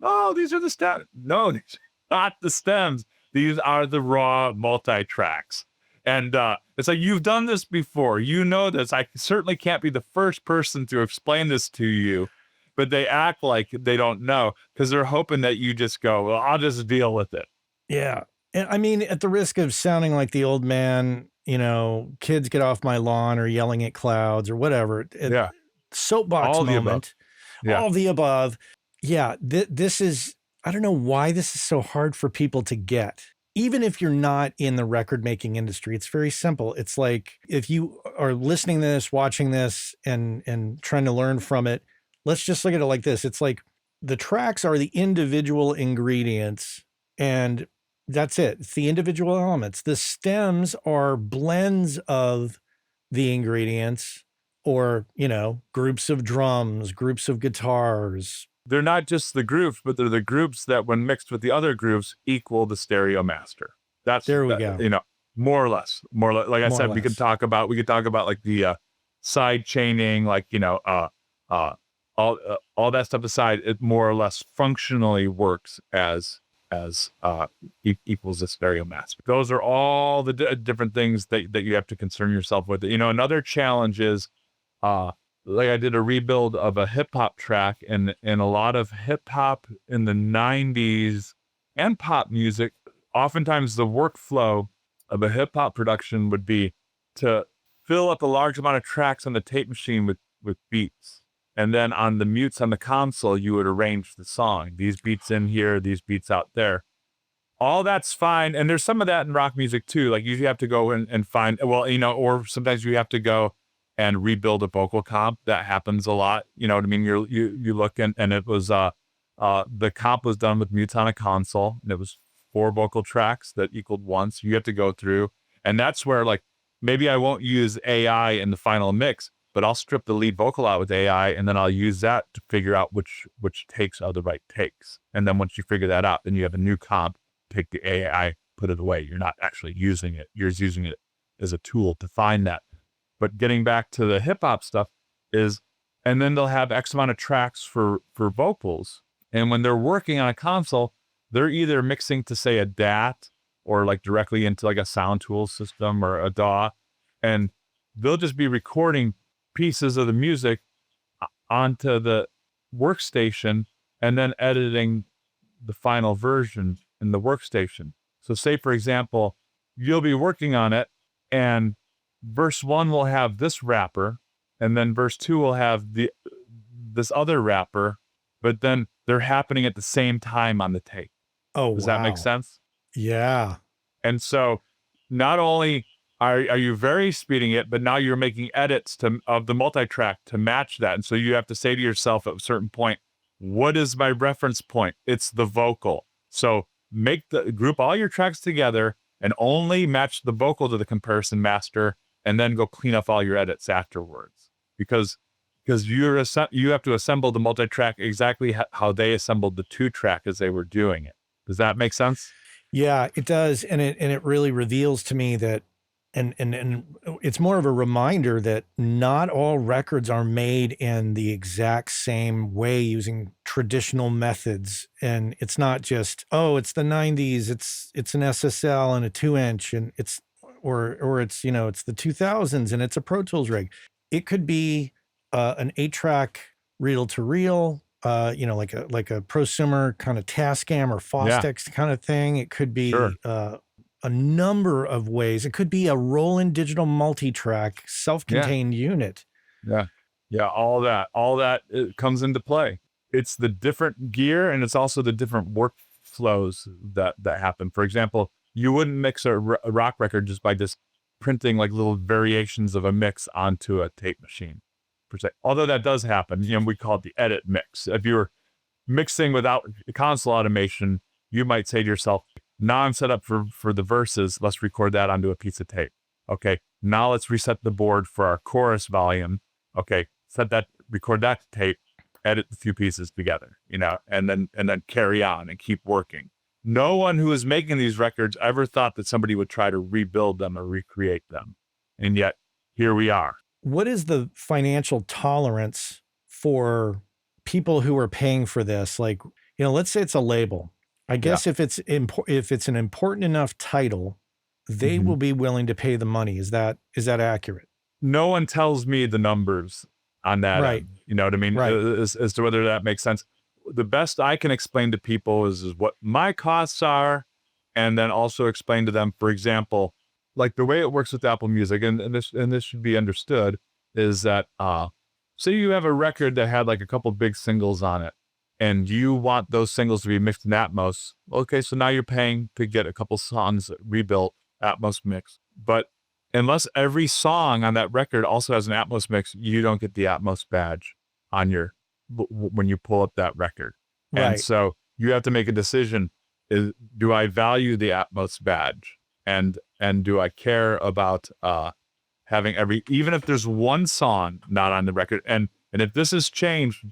oh, these are the stems. No, these are not the stems. These are the raw multi-tracks. And it's like, you've done this before. You know this. I certainly can't be the first person to explain this to you. But they act like they don't know because they're hoping that you just go, well, I'll just deal with it. Yeah. And I mean, at the risk of sounding like the old man, kids get off my lawn or yelling at clouds or whatever. Yeah. Soapbox all moment. Yeah. All of the above. Yeah. This is, I don't know why this is so hard for people to get. Even if you're not in the record making industry, it's very simple. It's like, if you are listening to this, watching this and trying to learn from it, let's just look at it like this. It's like the tracks are the individual ingredients and that's it. It's the individual elements. The stems are blends of the ingredients or, groups of drums, groups of guitars. They're not just the groups, but they're the groups that when mixed with the other groups equal the stereo master. There we go. More or less. Like I said, we could talk about like the side chaining, like, all that stuff aside, it more or less functionally works as equals the stereo master. Those are all the different things that you have to concern yourself with. Another challenge is, like I did a rebuild of a hip hop track, and a lot of hip hop in the 90s and pop music, oftentimes the workflow of a hip hop production would be to fill up a large amount of tracks on the tape machine with beats. And then on the mutes on the console, you would arrange the song. These beats in here, these beats out there. All that's fine. And there's some of that in rock music too. Like you have to go and find, or sometimes you have to go and rebuild a vocal comp. That happens a lot. You know what I mean? You look and it was, the comp was done with mutes on a console, and it was 4 vocal tracks that equaled 1. So you have to go through. And that's where, like, maybe I won't use AI in the final mix, but I'll strip the lead vocal out with AI, and then I'll use that to figure out which takes are the right takes. And then once you figure that out, then you have a new comp, take the AI, put it away. You're not actually using it. You're just using it as a tool to find that. But getting back to the hip hop stuff is, and then they'll have X amount of tracks for vocals. And when they're working on a console, they're either mixing to, say, a DAT or like directly into like a sound tool system or a DAW. And they'll just be recording pieces of the music onto the workstation and then editing the final version in the workstation. So say, for example, you'll be working on it and verse 1 will have this wrapper, and then verse 2 will have this other wrapper, but then they're happening at the same time on the tape. Oh, does that make sense? Yeah. And so not only are you very speeding it, but now you're making edits of the multi-track to match that. And so you have to say to yourself at a certain point, what is my reference point? It's the vocal. So group all your tracks together and only match the vocal to the comparison master, and then go clean up all your edits afterwards. Because you have to assemble the multi-track exactly how they assembled the 2-track as they were doing it. Does that make sense? Yeah, it does. And it really reveals to me that, and it's more of a reminder that not all records are made in the exact same way using traditional methods. And it's not just, it's the 90s, it's an SSL and a 2-inch, and it's, or it's, it's the 2000s and it's a Pro Tools rig. It could be an 8-track reel to reel, like a prosumer kind of Tascam or Fostex kind of thing. It could be, Sure. a number of ways. It could be a roll-in digital multi-track, Yeah. self-contained unit. Yeah. Yeah. All that it comes into play. It's the different gear, and it's also the different workflows that happen. For example, you wouldn't mix a rock record just by just printing like little variations of a mix onto a tape machine, per se. Although that does happen. We call it the edit mix. If you're mixing without console automation, you might say to yourself, now I'm set up for the verses. Let's record that onto a piece of tape. Okay. Now let's reset the board for our chorus volume. Okay. Record that to tape, edit a few pieces together, and then carry on and keep working. No one who is making these records ever thought that somebody would try to rebuild them or recreate them. And yet here we are. What is the financial tolerance for people who are paying for this? Like, let's say it's a label. I guess if it's an important enough title, they will be willing to pay the money. Is that accurate? No one tells me the numbers on that Right. end. You know what I mean? Right. As to whether that makes sense. The best I can explain to people is what my costs are, and then also explain to them, for example, like the way it works with Apple Music, and this should be understood, is that say you have a record that had like a couple big singles on it, and you want those singles to be mixed in Atmos. Okay, so now you're paying to get a couple songs rebuilt, Atmos mix. But unless every song on that record also has an Atmos mix, you don't get the Atmos badge on when you pull up that record. Right. And so you have to make a decision. Do I value the Atmos badge? And do I care about having even if there's one song not on the record? And if this has changed,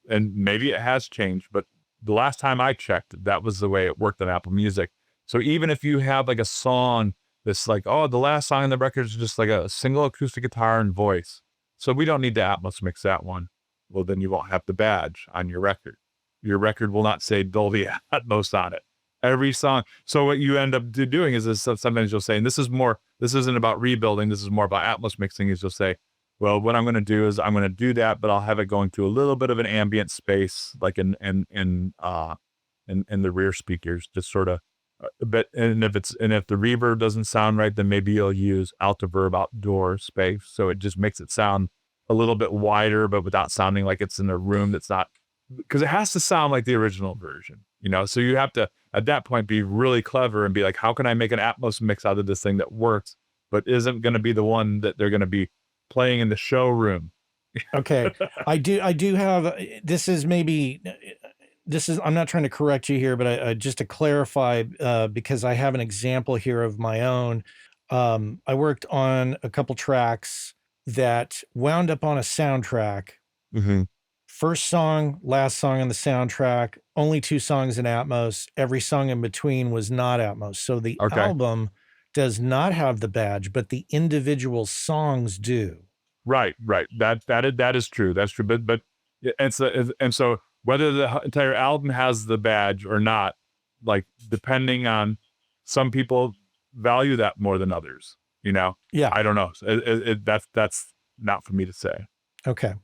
and maybe it has changed, but the last time I checked, that was the way it worked on Apple Music. So even if you have like a song that's like, oh, the last song on the record is just like a single acoustic guitar and voice, so we don't need to Atmos mix that one. Well, then you won't have the badge on your record. Your record will not say Dolby Atmos on it. Every song. So what you end up doing is sometimes you'll say, and this isn't about rebuilding, this is more about Atmos mixing, is you'll say, well, what I'm going to do is I'm going to do that, but I'll have it going to a little bit of an ambient space, like in the rear speakers, just sort of. But and if the reverb doesn't sound right, then maybe you'll use Altiverb outdoor space, so it just makes it sound a little bit wider, but without sounding like it's in a room that's not, because it has to sound like the original version, So you have to at that point be really clever and be like, how can I make an Atmos mix out of this thing that works, but isn't going to be the one that they're going to be playing in the showroom? Okay. I do have, I'm not trying to correct you here, but I just to clarify, because I have an example here of my own. I worked on a couple tracks that wound up on a soundtrack. Mm-hmm. First song, last song on the soundtrack, only 2 songs in Atmos. Every song in between was not Atmos. So the album does not have the badge, but the individual songs do. Right. That is true. That's true. But and so whether the entire album has the badge or not, like depending on, some people value that more than others. Yeah. I don't know. That's not for me to say. Okay.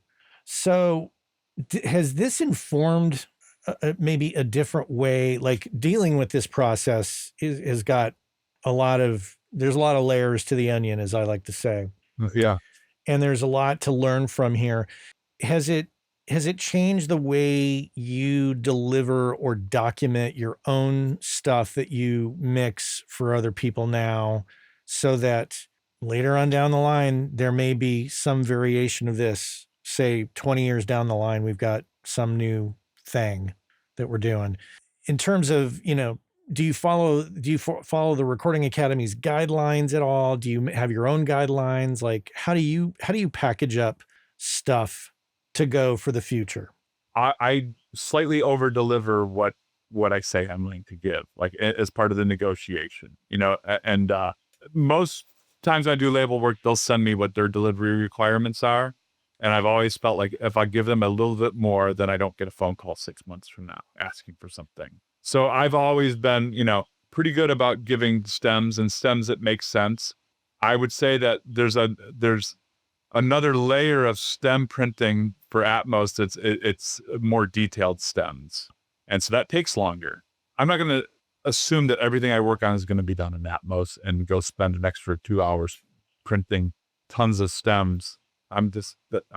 So has this informed maybe a different way, like dealing with this process has got there's a lot of layers to the onion, as I like to say. Yeah. And there's a lot to learn from here. Has it changed the way you deliver or document your own stuff that you mix for other people now, so that later on down the line, there may be some variation of this, say 20 years down the line, we've got some new thing that we're doing in terms of, do you follow the Recording Academy's guidelines at all? Do you have your own guidelines? Like, how do you package up stuff to go for the future? I slightly over deliver what I say I'm willing to give, like as part of the negotiation, and most times I do label work, they'll send me what their delivery requirements are. And I've always felt like if I give them a little bit more, then I don't get a phone call 6 months from now asking for something. So I've always been, pretty good about giving stems that make sense. I would say that there's another layer of stem printing for Atmos. It's more detailed stems. And so that takes longer. I'm not going to assume that everything I work on is going to be done in Atmos and go spend an extra 2 hours printing tons of stems. I'm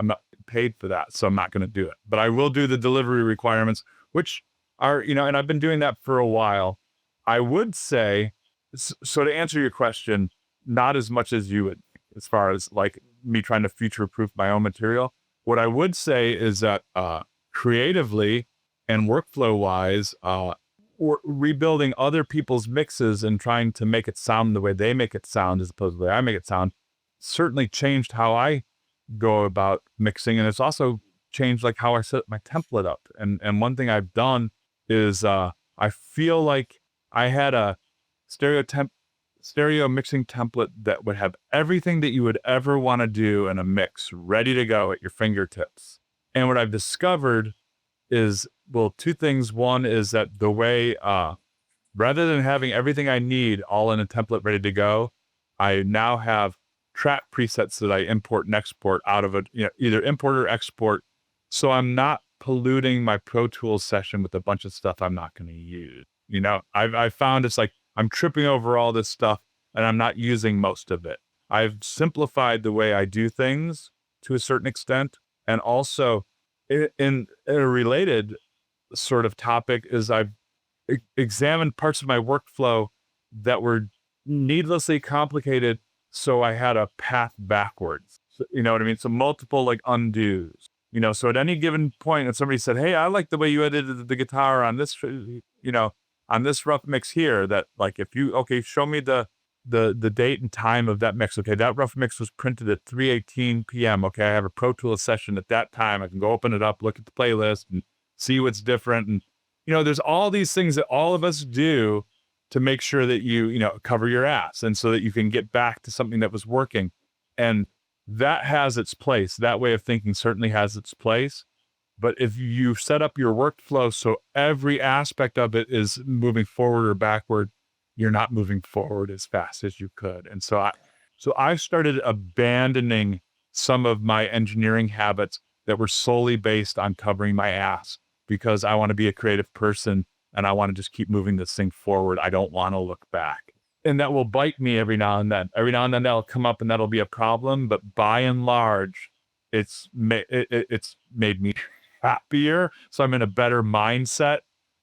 not paid for that, so I'm not going to do it. But I will do the delivery requirements, which are, and I've been doing that for a while. I would say, so to answer your question, not as much as you would, as far as like me trying to future-proof my own material. What I would say is that creatively and workflow-wise, rebuilding other people's mixes and trying to make it sound the way they make it sound as opposed to the way I make it sound certainly changed how I go about mixing. And it's also changed like how I set my template up. And one thing I've done is I feel like I had a stereo mixing template that would have everything that you would ever want to do in a mix ready to go at your fingertips. And what I've discovered is, well, two things. One is that the way, rather than having everything I need all in a template ready to go, I now have track presets that I import and export out of it, either import or export. So I'm not polluting my Pro Tools session with a bunch of stuff I'm not going to use. I've found it's like I'm tripping over all this stuff and I'm not using most of it. I've simplified the way I do things to a certain extent. And also in a related sort of topic is I've examined parts of my workflow that were needlessly complicated. So I had a path backwards. So, you know what I mean? So multiple like undos, so at any given point, if somebody said, hey, I like the way you edited the guitar on this, on this rough mix here, that like, if you, okay, show me the date and time of that mix. Okay. That rough mix was printed at 3:18 PM. Okay. I have a Pro Tools session at that time. I can go open it up, look at the playlist and see what's different. And, there's all these things that all of us do to make sure that you cover your ass. And so that you can get back to something that was working. And that has its place. That way of thinking certainly has its place. But if you set up your workflow so every aspect of it is moving forward or backward, you're not moving forward as fast as you could. And so I started abandoning some of my engineering habits that were solely based on covering my ass, because I want to be a creative person and I want to just keep moving this thing forward. I don't want to look back. And that will bite me every now and then. Every now and then that'll come up and that'll be a problem. But by and large, it's made me happier. So I'm in a better mindset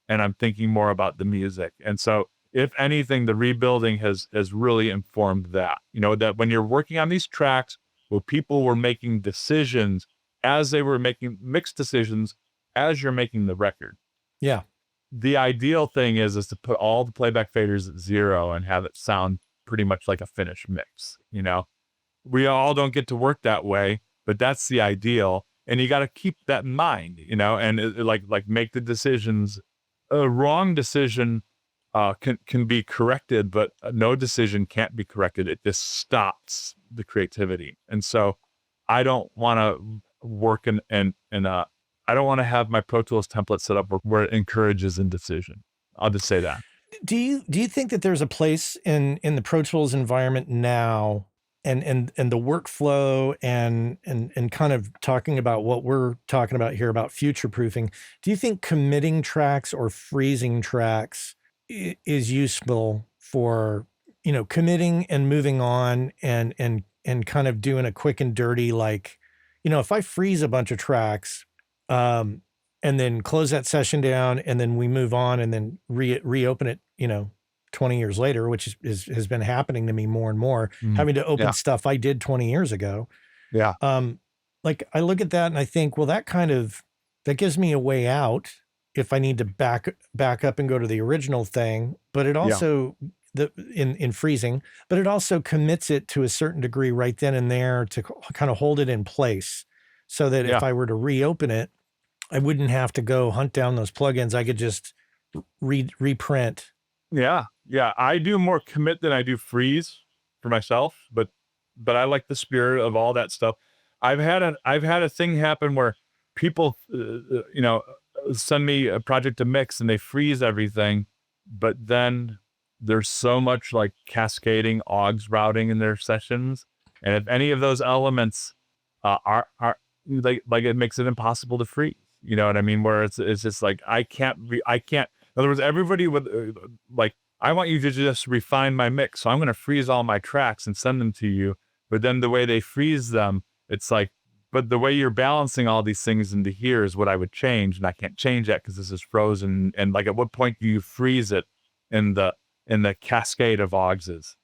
and I'm thinking more about the music. And so if anything, the rebuilding has really informed that, that when you're working on these tracks where people were making decisions as they were making mixed decisions as you're making the record. Yeah. The ideal thing is to put all the playback faders at 0 and have it sound pretty much like a finished mix. We all don't get to work that way, but that's the ideal. And you got to keep that in mind, and like make the decisions. A wrong decision can be corrected, but no decision can't be corrected. It just stops the creativity. And so I don't want to work I don't want to have my Pro Tools template set up where it encourages indecision. I'll just say that. Do you think that there's a place in the Pro Tools environment now and the workflow and kind of talking about what we're talking about here about future proofing? Do you think committing tracks or freezing tracks is useful for, committing and moving on and kind of doing a quick and dirty, like, if I freeze a bunch of tracks, and then close that session down and then we move on and then reopen it, 20 years later, which has been happening to me more and more, having to open stuff I did 20 years ago. Yeah. Like I look at that and I think, well, that gives me a way out if I need to back up and go to the original thing. But it also in freezing, but it also commits it to a certain degree right then and there to kind of hold it in place so that if I were to reopen it, I wouldn't have to go hunt down those plugins. I could just reprint. Yeah. Yeah. I do more commit than I do freeze for myself, but I like the spirit of all that stuff. I've had a thing happen where people, send me a project to mix and they freeze everything, but then there's so much like cascading augs routing in their sessions. And if any of those elements are like it makes it impossible to freeze. You know what I mean? Where it's just like, I can't In other words, everybody would like, I want you to just refine my mix. So I'm going to freeze all my tracks and send them to you. But then the way they freeze them, it's like, but the way you're balancing all these things into here is what I would change. And I can't change that because this is frozen. And like, at what point do you freeze it in the cascade of auxes?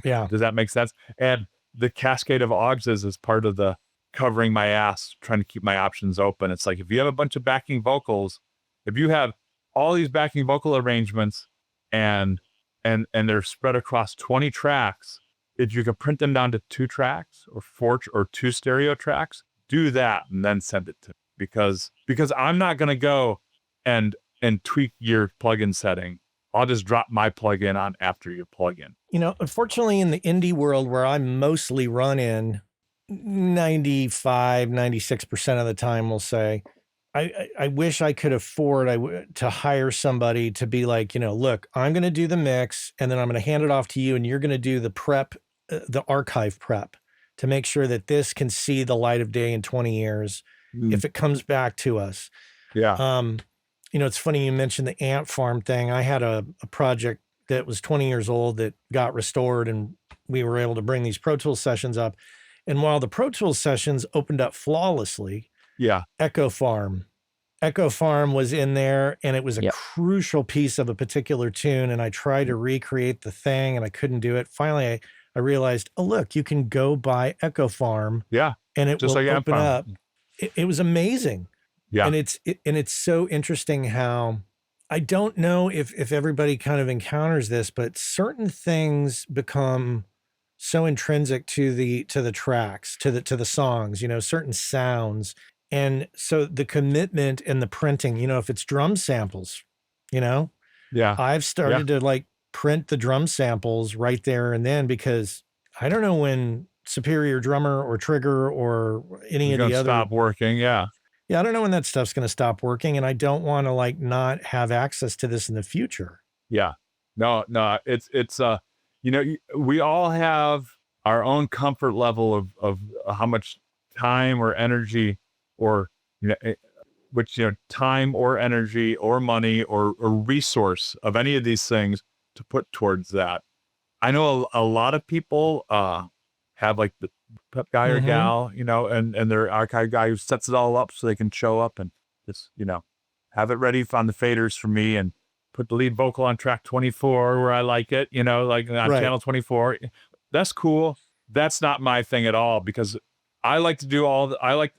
Yeah. Does that make sense? And the cascade of auxes is part of the covering my ass, trying to keep my options open. It's like, if you have a bunch of backing vocals, if you have all these backing vocal arrangements and they're spread across 20 tracks, if you can print them down to 2 tracks or 4 or 2 stereo tracks, do that and then send it to me. Because I'm not going to go and tweak your plugin setting. I'll just drop my plugin on after your plugin. Unfortunately, in the indie world where I mostly run in, 95, 96% of the time, we'll say, I wish I could afford to hire somebody to be like, look, I'm going to do the mix and then I'm going to hand it off to you and you're going to do the prep, the archive prep to make sure that this can see the light of day in 20 years if it comes back to us. Yeah. It's funny you mentioned the ant farm thing. I had a project that was 20 years old that got restored and we were able to bring these Pro Tools sessions up. And while the Pro Tools sessions opened up flawlessly, Echo Farm was in there and it was a crucial piece of a particular tune. And I tried to recreate the thing and I couldn't do it. Finally, I realized, oh, look, you can go buy Echo Farm. Yeah. And it just will like open up. It was amazing. Yeah. And it's so interesting how, I don't know if everybody kind of encounters this, but certain things become so intrinsic to the tracks, to the songs, certain sounds. And so the commitment and the printing, if it's drum samples, I've started to like print the drum samples right there and then, because I don't know when Superior Drummer or Trigger or any of the other stop working. Yeah. I don't know when that stuff's going to stop working, and I don't want to like not have access to this in the future. Yeah. No, it's we all have our own comfort level of how much time or energy or, time or energy or money or resource of any of these things to put towards that. I know a lot of people have like the prep guy or gal, and their archive guy who sets it all up so they can show up and just, have it ready on the faders for me and put the lead vocal on track 24 where I like it, like on channel 24. That's cool. That's not my thing at all, because I like to do I like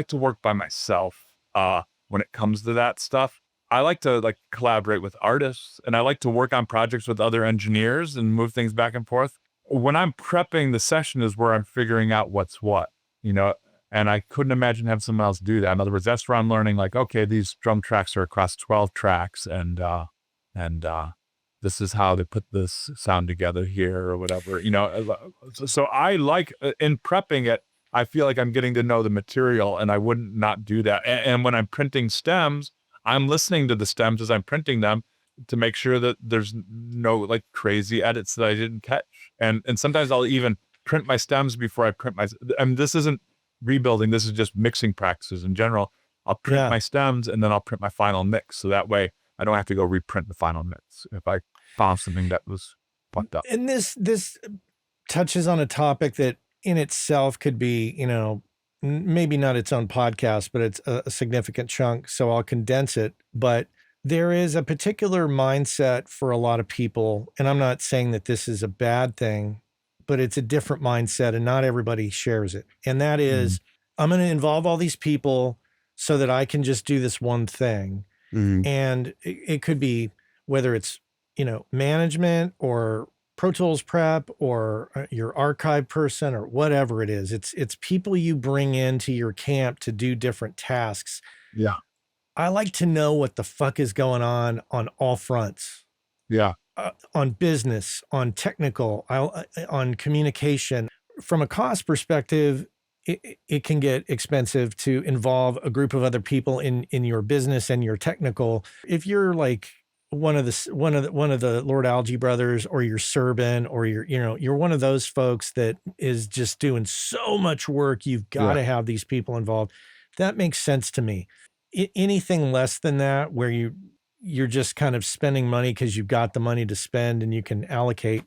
to work by myself when it comes to that stuff. I like to like collaborate with artists and I like to work on projects with other engineers and move things back and forth. When I'm prepping the session is where I'm figuring out what's what, and I couldn't imagine having someone else do that. In other words, that's where I'm learning like, okay, these drum tracks are across 12 tracks and this is how they put this sound together here or whatever, so I like in prepping it, I feel like I'm getting to know the material and I wouldn't not do that. And when I'm printing stems, I'm listening to the stems as I'm printing them to make sure that there's no like crazy edits that I didn't catch. And sometimes I'll even print my stems before I print this isn't rebuilding. This is just mixing practices in general. I'll print my stems and then I'll print my final mix. So that way I don't have to go reprint the final mix if I found something that was fucked up. And this touches on a topic that in itself could be, maybe not its own podcast, but it's a significant chunk. So I'll condense it. But there is a particular mindset for a lot of people, and I'm not saying that this is a bad thing, but it's a different mindset and not everybody shares it. And that is, I'm going to involve all these people so that I can just do this one thing. And it could be whether it's, management or Pro Tools prep or your archive person or whatever it is. It's people you bring into your camp to do different tasks. Yeah. I like to know what the fuck is going on all fronts. Yeah. On business, on technical, on communication. From a cost perspective, it can get expensive to involve a group of other people in your business and your technical. If you're like one of the Lord Algae brothers, or you're Serban, or you're one of those folks that is just doing so much work, you've got to have these people involved. That makes sense to me. Anything less than that, where you're just kind of spending money because you've got the money to spend and you can allocate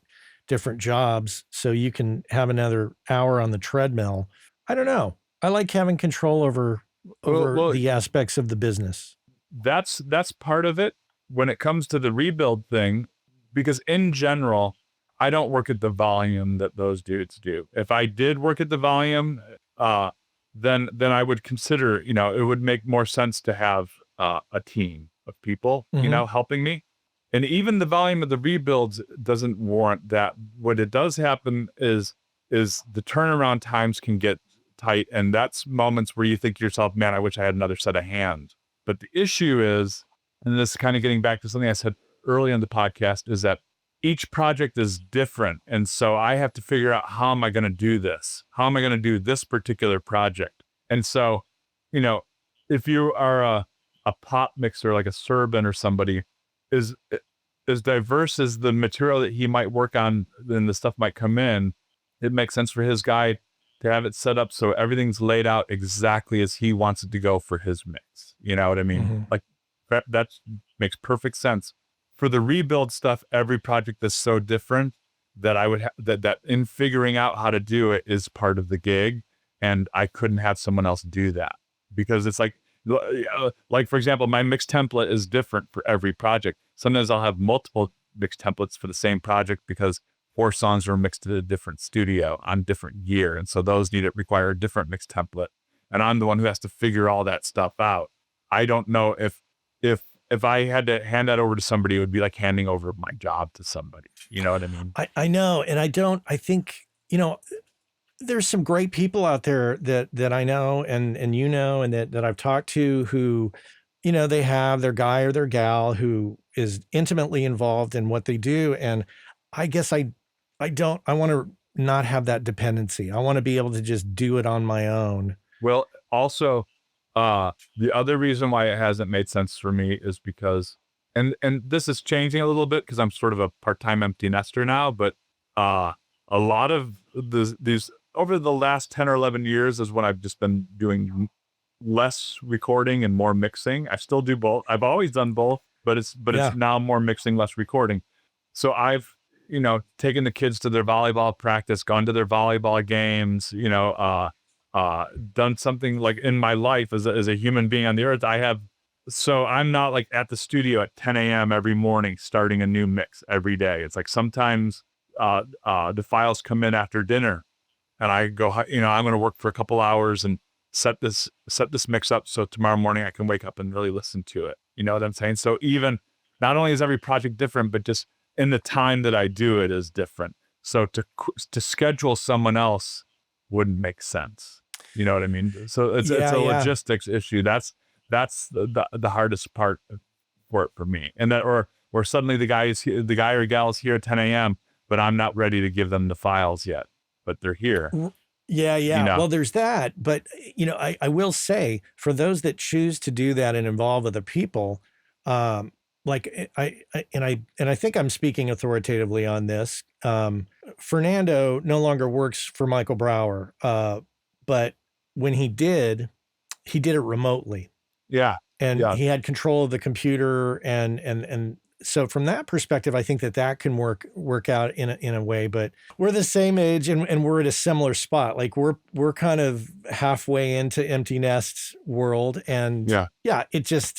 different jobs so you can have another hour on the treadmill. I don't know. I like having control over Well, the aspects of the business. that's part of it when it comes to the rebuild thing, because in general, I don't work at the volume that those dudes do. If I did work at the volume, then I would consider, it would make more sense to have a team of people, Mhm. helping me. And even the volume of the rebuilds doesn't warrant that. What it does happen is the turnaround times can get tight, and that's moments where you think to yourself, man, I wish I had another set of hands. But the issue is, and this is kind of getting back to something I said early in the podcast, is that each project is different. And so I have to figure out, how am I going to do this? How am I going to do this particular project? And so, if you are a pop mixer, like a Serban or somebody, is as diverse as the material that he might work on, then the stuff might come in, it makes sense for his guy to have it set up so everything's laid out exactly as he wants it to go for his mix. You know what I mean? Mhm. Like that makes perfect sense. For the rebuild stuff, every project is so different that I would that in figuring out how to do it is part of the gig, and I couldn't have someone else do that, because it's like for example, my mix template is different for every project. Sometimes I'll have multiple mix templates for the same project because 4 songs were mixed at a different studio on different gear, and so those require a different mix template. And I'm the one who has to figure all that stuff out. I don't know if I had to hand that over to somebody, it would be like handing over my job to somebody. You know what I mean? I know, and I think, there's some great people out there that I know and and that I've talked to who, they have their guy or their gal who is intimately involved in what they do. And I guess I want to not have that dependency. I want to be able to just do it on my own. Well, also, the other reason why it hasn't made sense for me is because, and this is changing a little bit because I'm sort of a part-time empty nester now, but a lot of these over the last 10 or 11 years is when I've just been doing less recording and more mixing. I still do both. I've always done both, but it's Yeah. now more mixing, less recording. So I've, taken the kids to their volleyball practice, gone to their volleyball games, done something like in my life as a human being on the earth. So I'm not like at the studio at 10 a.m. every morning, starting a new mix every day. It's like sometimes the files come in after dinner and I go, I'm going to work for a couple hours and set this mix up so tomorrow morning I can wake up and really listen to it. You know what I'm saying? So even not only is every project different, but just in the time that I do it is different. So to schedule someone else wouldn't make sense. You know what I mean? So it's Yeah. a Yeah. logistics issue. That's the hardest part for it for me. And that or suddenly the guy or gal is here at 10 a.m., but I'm not ready to give them the files yet, but they're here. Yeah, You yeah. know? Well, there's that, but I will say for those that choose to do that and involve other people, like I think I'm speaking authoritatively on this. Fernando no longer works for Michael Brower, but when he did it remotely, Yeah. and Yeah. he had control of the computer and so from that perspective, I think that can work out in a way. But we're the same age and we're at a similar spot. Like we're kind of halfway into empty nest world, and Yeah. yeah, it's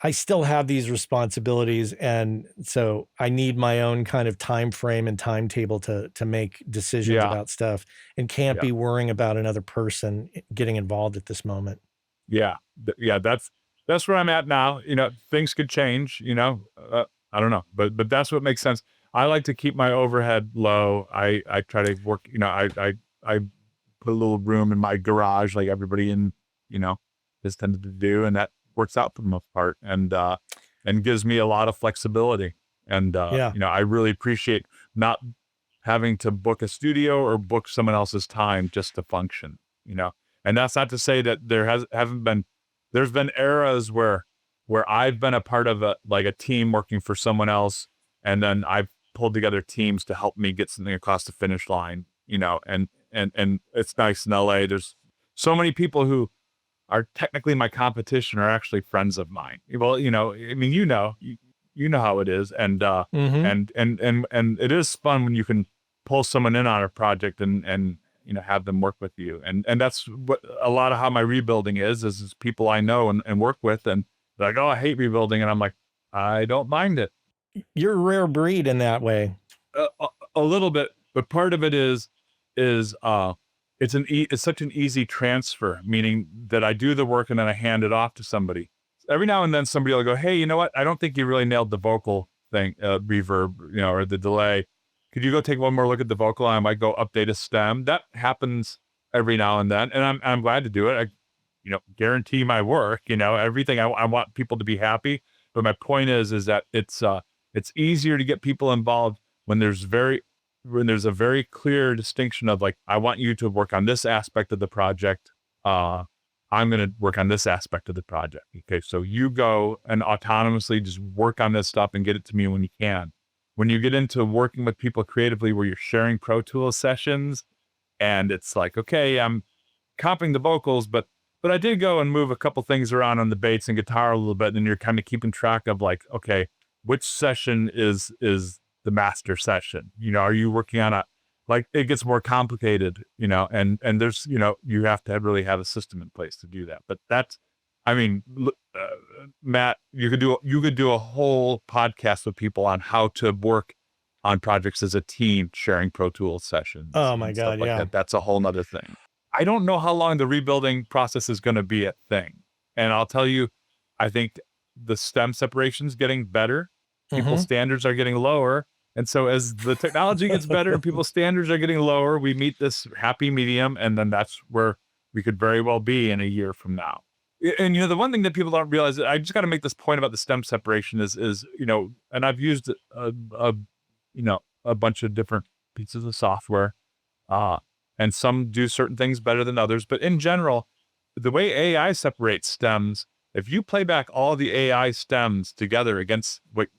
I still have these responsibilities, and so I need my own kind of time frame and timetable to make decisions Yeah. about stuff, and can't Yeah. be worrying about another person getting involved at this moment. Yeah. Yeah. That's where I'm at now. Things could change, I don't know, but that's what makes sense. I like to keep my overhead low. I try to work, I put a little room in my garage like everybody you know, has tended to do. And that works out for the most part and gives me a lot of flexibility. And, Yeah. I really appreciate not having to book a studio or book someone else's time just to function, and that's not to say that there's been eras where I've been a part of a team working for someone else. And then I've pulled together teams to help me get something across the finish line, and it's nice in LA. There's so many people who are technically my competition are actually friends of mine. Well, I mean, you know how it is. And, Mm-hmm. and it is fun when you can pull someone in on a project and, have them work with you. And that's what a lot of how my rebuilding is people I know and work with, and they're like, oh, I hate rebuilding. And I'm like, I don't mind it. You're a rare breed in that way. A little bit, but part of it is it's such an easy transfer, meaning that I do the work and then I hand it off to somebody. Every now and then somebody will go, hey, you know what? I don't think you really nailed the vocal thing, reverb, or the delay. Could you go take one more look at the vocal? I might go update a stem. That happens every now and then, and I'm glad to do it. I, guarantee my work. Everything. I want people to be happy. But my point is that it's easier to get people involved when there's a very clear distinction of like, I want you to work on this aspect of the project. I'm going to work on this aspect of the project. Okay. So you go and autonomously just work on this stuff and get it to me when you can. When you get into working with people creatively, where you're sharing Pro Tools sessions and it's like, okay, I'm comping the vocals, but I did go and move a couple things around on the bass and guitar a little bit. And you're kind of keeping track of like, okay, which session is the master session? Are you working on like it gets more complicated, and there's, you have to really have a system in place to do that. But that's, I mean, Matt, you could do a whole podcast with people on how to work on projects as a team, sharing Pro Tools sessions. Oh my and God. stuff like Yeah. that. That's a whole nother thing. I don't know how long the rebuilding process is going to be a thing. And I'll tell you, I think the stem separation is getting better. People's standards are getting lower. And so as the technology gets better and people's standards are getting lower, we meet this happy medium. And then that's where we could very well be in a year from now. And, the one thing that people don't realize, I just got to make this point about the stem separation is, and I've used a bunch of different pieces of software, and some do certain things better than others. But in general, the way AI separates stems, if you play back all the AI stems together against what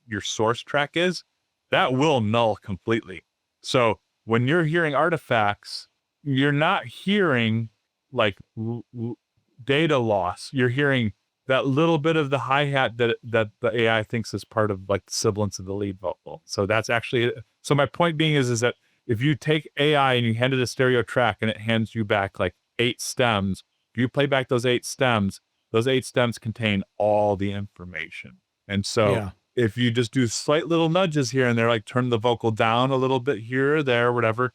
your source track is, that will null completely. So when you're hearing artifacts, you're not hearing like data loss. You're hearing that little bit of the hi-hat that the AI thinks is part of like the sibilance of the lead vocal. So that's actually, so my point being is that if you take AI and you hand it a stereo track and it hands you back like 8 stems, if you play back those 8 stems contain all the information. And so if you just do slight little nudges here and there, like turn the vocal down a little bit here or there, whatever,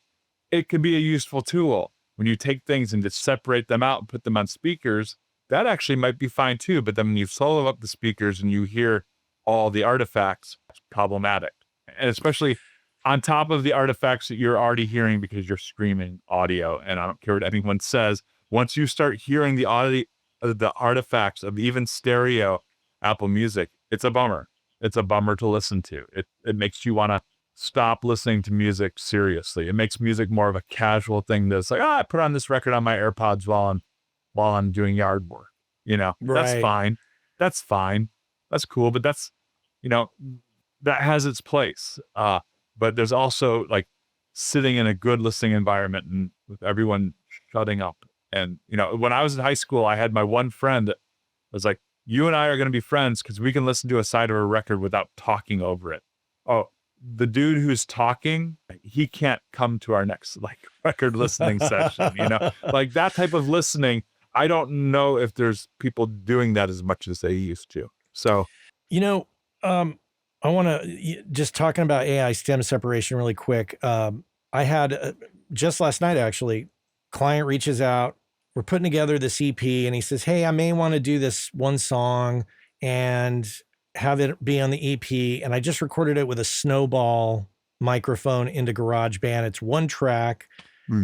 it could be a useful tool. When you take things and just separate them out and put them on speakers, that actually might be fine too. But then when you solo up the speakers and you hear all the artifacts, it's problematic. And especially on top of the artifacts that you're already hearing because you're streaming audio. And I don't care what anyone says, once you start hearing the audio, the artifacts of even stereo Apple Music, it's a bummer. It's a bummer to listen to. It makes you want to stop listening to music seriously. It makes music more of a casual thing that's like, I put on this record on my AirPods while I'm doing yard work. That's fine. That's fine. That's cool. But that's, that has its place. But there's also like sitting in a good listening environment and with everyone shutting up. And, when I was in high school, I had my one friend that was like, you and I are going to be friends because we can listen to a side of a record without talking over it. Oh, the dude who's talking, he can't come to our next like record listening session, like that type of listening. I don't know if there's people doing that as much as they used to. So, I want to just talking about AI stem separation really quick. I had just last night, actually, client reaches out. We're putting together this EP and he says, hey, I may want to do this one song and have it be on the EP. And I just recorded it with a snowball microphone into GarageBand. It's one track.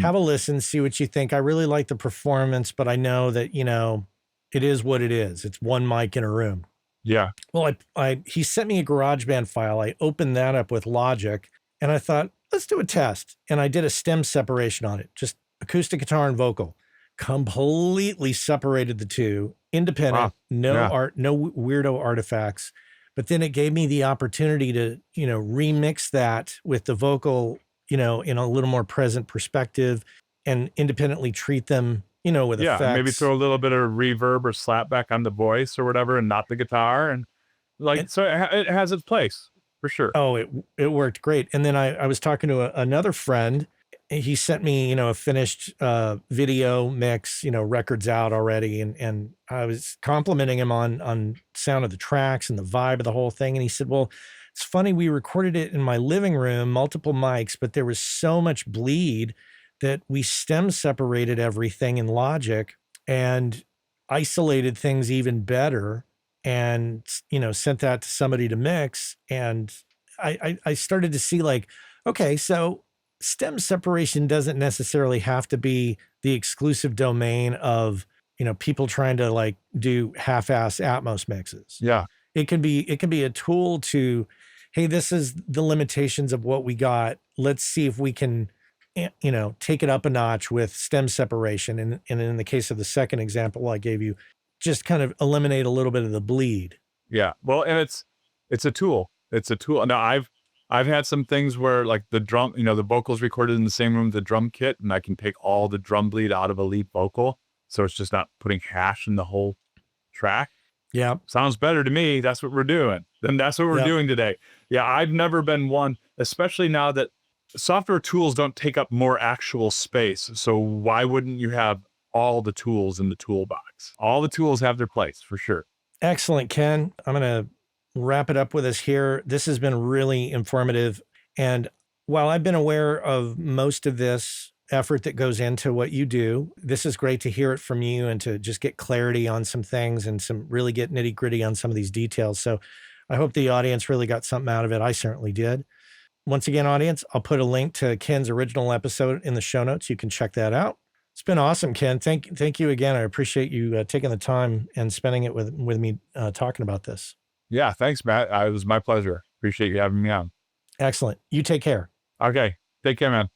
Have a listen, see what you think. I really like the performance, but I know that, it is what it is. It's one mic in a room. Yeah. Well, he sent me a GarageBand file. I opened that up with Logic and I thought, let's do a test. And I did a stem separation on it, just acoustic guitar and vocal. Completely separated the two, independent, no weirdo artifacts. But then it gave me the opportunity to, remix that with the vocal, in a little more present perspective and independently treat them, with Yeah, and maybe effects. throw a little bit of reverb or slap back on the voice or whatever, and not the guitar, and And, so it has its place for sure. oh, it worked great. And then I was talking to another friend. He sent me, a finished video mix, records out already, and I was complimenting him on sound of the tracks and the vibe of the whole thing. And he said, "Well, it's funny, we recorded it in my living room, multiple mics, but there was so much bleed that we stem separated everything in Logic and isolated things even better, and sent that to somebody to mix." And I started to see, like, okay, so stem separation doesn't necessarily have to be the exclusive domain of people trying to like do half-ass Atmos mixes. Yeah, It can be a tool to, hey, this is the limitations of what we got. Let's see if we can take it up a notch with stem separation, and in the case of the second example I gave you, just kind of eliminate a little bit of the bleed. yeah. Well, and it's a tool. It's a tool. Now I've had some things where like the drum, the vocals recorded in the same room with the drum kit, and I can take all the drum bleed out of a lead vocal, so it's just not putting hash in the whole track. Yeah. Sounds better to me. That's what we're doing. Then that's what we're Yeah. doing today. Yeah, I've never been one, especially now that software tools don't take up more actual space. So why wouldn't you have all the tools in the toolbox? All the tools have their place for sure. Excellent, Ken. I'm going to wrap it up with us here. This has been really informative. And while I've been aware of most of this effort that goes into what you do, this is great to hear it from you and to just get clarity on some things and really get nitty gritty on some of these details. So I hope the audience really got something out of it. I certainly did. Once again, audience, I'll put a link to Ken's original episode in the show notes. You can check that out. It's been awesome, Ken. Thank you again. I appreciate you taking the time and spending it with me talking about this. Yeah, thanks, Matt. It was my pleasure. Appreciate you having me on. Excellent. You take care. Okay, take care, man.